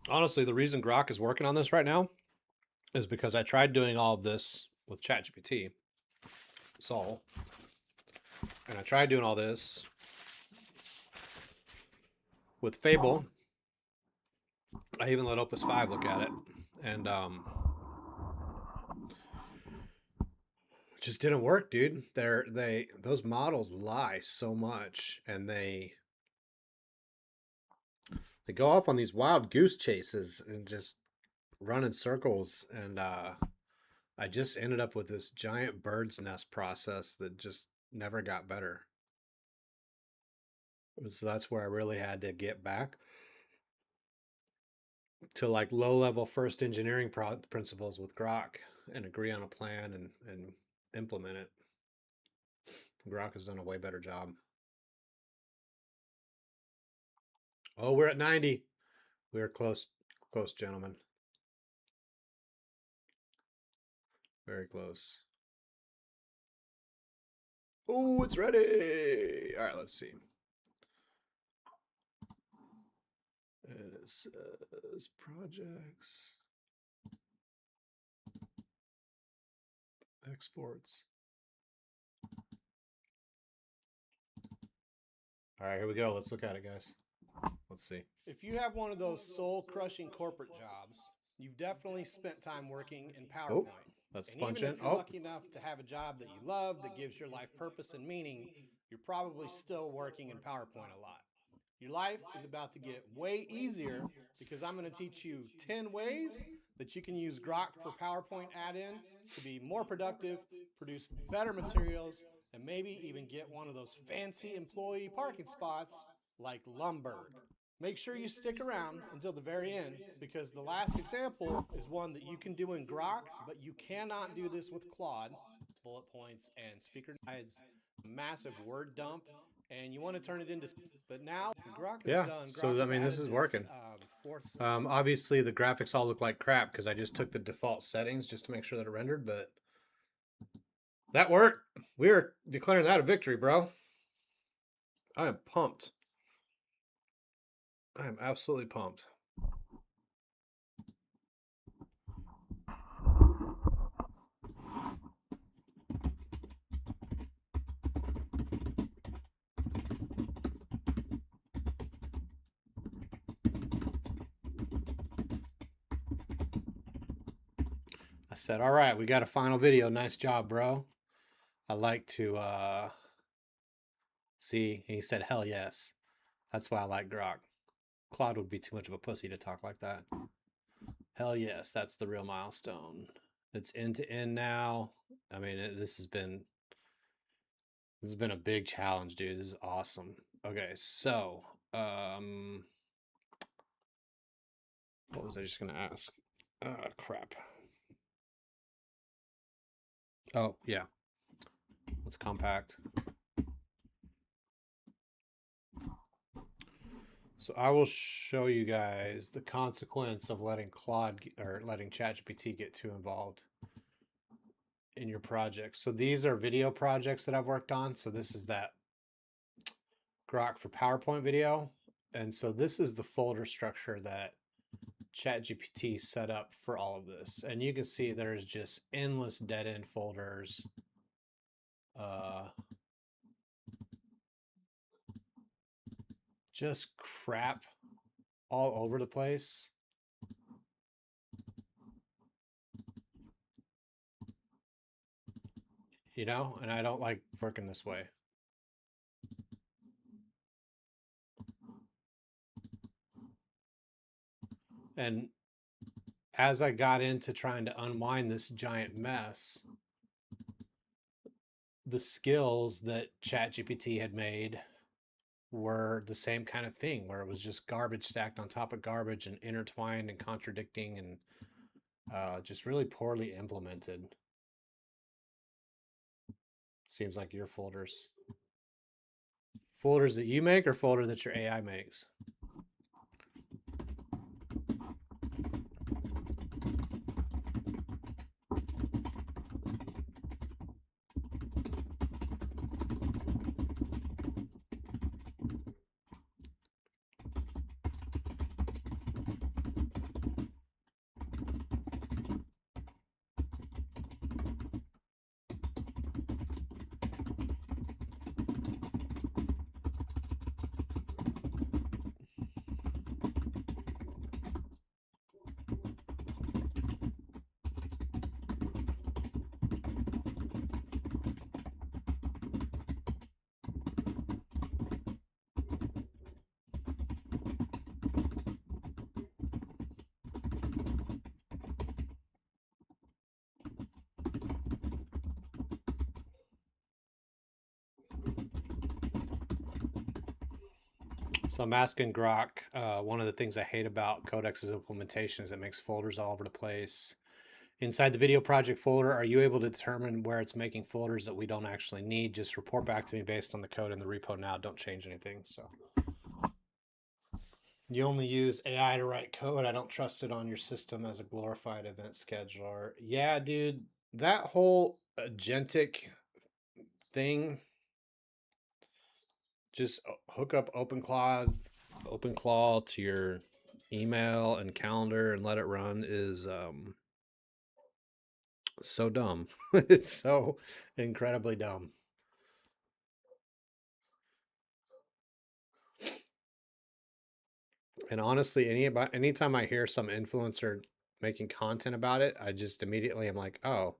Honestly, the reason Grok is working on this right now is because I tried doing all of this with ChatGPT, Sol, and I tried doing all this with Fable. I even let Opus 5 look at it, and it just didn't work, dude. Those models lie so much, and they go off on these wild goose chases and just run in circles, and I just ended up with this giant bird's nest process that just never got better. So that's where I really had to get back to like low level first engineering principles with Grok and agree on a plan and implement it. Grok has done a way better job. Oh, we're at 90. We're close Close, gentlemen. Very close. Oh, it's ready. All right, let's see. It says projects, exports. All right, here we go. Let's look at it, guys. Let's see. If you have one of those soul-crushing corporate jobs, you've definitely spent time working in PowerPoint. Let's And punch even in. if you're lucky enough to have a job that you love, that gives your life purpose and meaning, you're probably still working in PowerPoint a lot. Your life is about to get way easier because I'm going to teach you 10 ways that you can use Grok for PowerPoint add-in to be more productive, produce better materials, and maybe even get one of those fancy employee parking spots like Lumberg. Make sure you stick around until the very end because the last example is one that you can do in Grok, but you cannot do this with Claude. Bullet points and speaker guides, massive word dump, and you want to turn it into. But now Grok is done. So I mean, this is working. Obviously, the graphics all look like crap because I just took the default settings just to make sure that it rendered, but that worked. We are declaring that a victory, bro. I am pumped. I am absolutely pumped. I said, all right, we got a final video. Nice job, bro. I like to see. He said, hell yes. That's why I like Grok. Claude would be too much of a pussy to talk like that. Hell yes, that's the real milestone. It's end to end now. I mean, this has been a big challenge, dude. This is awesome. Okay, so what was I just gonna ask? Crap. Oh yeah. Let's compact. So I will show you guys the consequence of letting Claude or letting ChatGPT get too involved in your projects. So these are video projects that I've worked on. So this is that Grok for PowerPoint video. And so this is the folder structure that ChatGPT set up for all of this. And you can see there's just endless dead end folders. Just crap all over the place. You know, and I don't like working this way. And as I got into trying to unwind this giant mess, the skills that ChatGPT had made were the same kind of thing, where it was just garbage stacked on top of garbage and intertwined and contradicting and just really poorly implemented. Seems like your folders that you make or folder that your AI makes? So I'm asking Grok, one of the things I hate about Codex's implementation is it makes folders all over the place. Inside the video project folder, are you able to determine where it's making folders that we don't actually need? Just report back to me based on the code in the repo now. Don't change anything. So You only use AI to write code. I don't trust it on your system as a glorified event scheduler. Yeah, dude, that whole agentic thing, just hook up OpenClaw to your email and calendar and let it run is so dumb. It's so incredibly dumb. And honestly, anytime I hear some influencer making content about it, I just immediately am like, oh,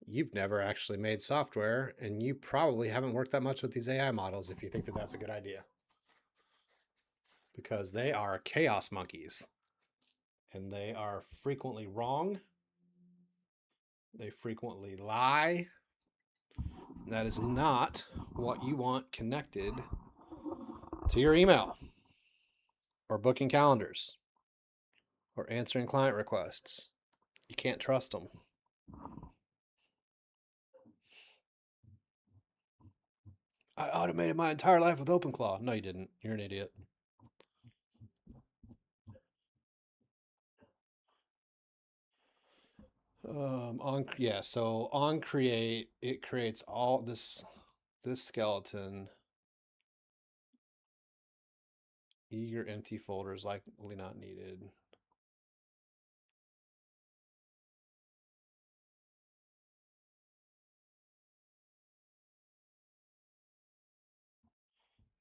you've never actually made software, and you probably haven't worked that much with these AI models if you think that that's a good idea. Because they are chaos monkeys, and they are frequently wrong. They frequently lie. That is not what you want connected to your email or booking calendars or answering client requests. You can't trust them. I automated my entire life with OpenClaw. No, you didn't. You're an idiot. So on create, it creates all this skeleton. Eager empty folders likely not needed.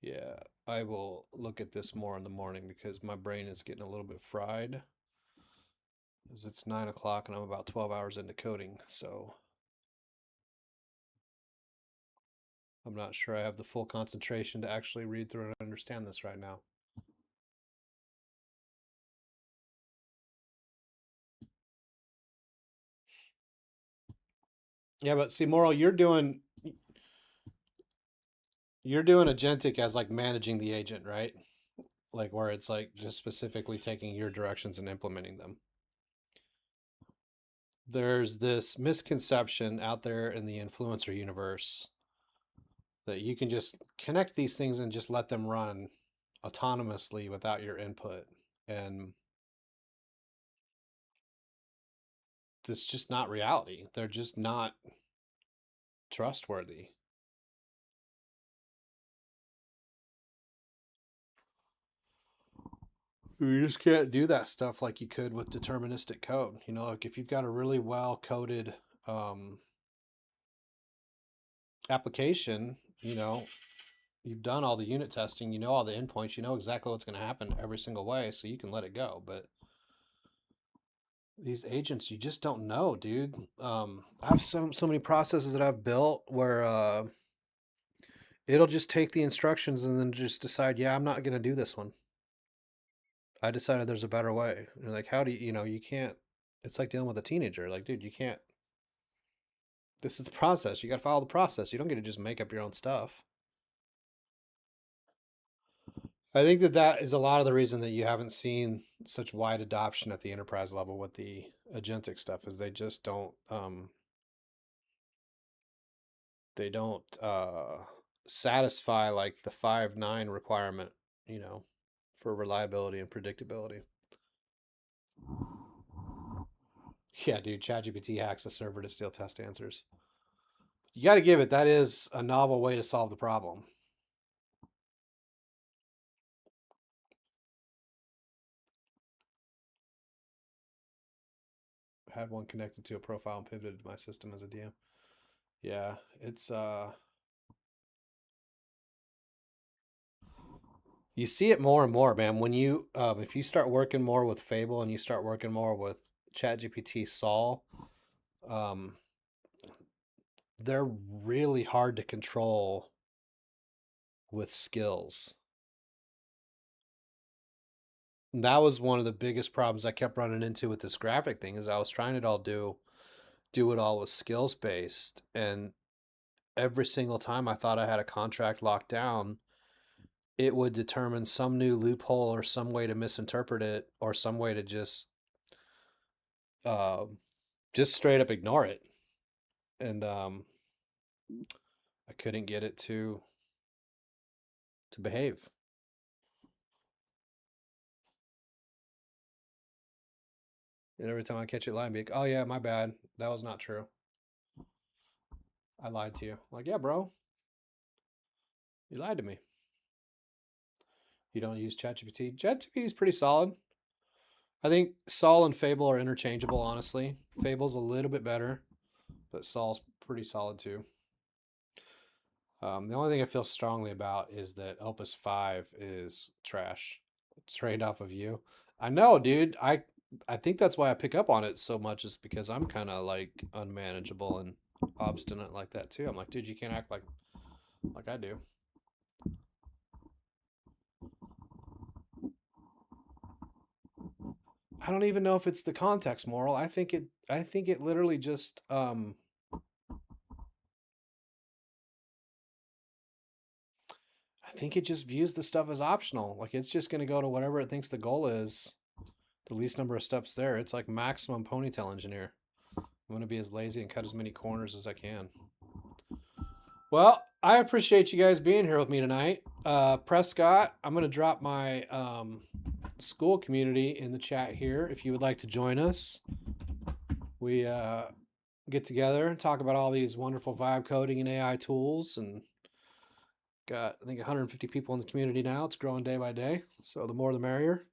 Yeah, I will look at this more in the morning because my brain is getting a little bit fried. As it's 9 o'clock and I'm about 12 hours into coding, so I'm not sure I have the full concentration to actually read through and understand this right now. Yeah, but see, Moral, you're doing agentic as like managing the agent, right? Like where it's like just specifically taking your directions and implementing them. There's this misconception out there in the influencer universe that you can just connect these things and just let them run autonomously without your input. And that's just not reality. They're just not trustworthy. You just can't do that stuff like you could with deterministic code. You know, like if you've got a really well coded application, you know, you've done all the unit testing, you know all the endpoints, you know exactly what's going to happen every single way, so you can let it go. But these agents, you just don't know, dude. I have so many processes that I've built where it'll just take the instructions and then just decide, yeah, I'm not going to do this one. I decided there's a better way. And like, how do you, you can't. It's like dealing with a teenager. Like, dude, you can't. This is the process. You got to follow the process. You don't get to just make up your own stuff. I think that is a lot of the reason that you haven't seen such wide adoption at the enterprise level with the agentic stuff is they just don't satisfy like the 5.9 requirement, for reliability and predictability. Yeah, dude, ChatGPT hacks a server to steal test answers. You got to give it, that is a novel way to solve the problem. I had one connected to a profile and pivoted to my system as a DM. Yeah, it's you see it more and more, man. When you if you start working more with Fable and you start working more with ChatGPT Sol, um, they're really hard to control with skills. And that was one of the biggest problems I kept running into with this graphic thing is I was trying to do it all with skills based, and every single time I thought I had a contract locked down, it would determine some new loophole or some way to misinterpret it or some way to uh, just straight up ignore it. And I couldn't get it to behave. And every time I catch it lying, be like, oh yeah, my bad. That was not true. I lied to you. I'm like, yeah, bro. You lied to me. You don't use ChatGPT. ChatGPT is pretty solid. I think Sol and Fable are interchangeable, honestly. Fable's a little bit better, but Sol's pretty solid too. The only thing I feel strongly about is that Opus 5 is trash. It's trained off of you. I know, dude. I think that's why I pick up on it so much, is because I'm kind of like unmanageable and obstinate like that too. I'm like, dude, you can't act like I do. I don't even know if it's the context moral. I think it literally just I think it just views the stuff as optional. Like it's just going to go to whatever it thinks the goal is. The least number of steps there. It's like maximum ponytail engineer. I'm going to be as lazy and cut as many corners as I can. Well, I appreciate you guys being here with me tonight. Prescott, I'm going to drop my school community in the chat here if you would like to join us. We get together and talk about all these wonderful vibe coding and AI tools, and got, I think, 150 people in the community now. It's growing day by day, so the more the merrier.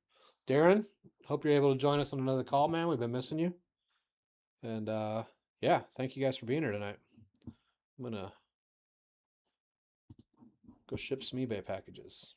Darren, hope you're able to join us on another call, man. We've been missing you. And yeah, thank you guys for being here tonight. I'm going to go ship some eBay packages.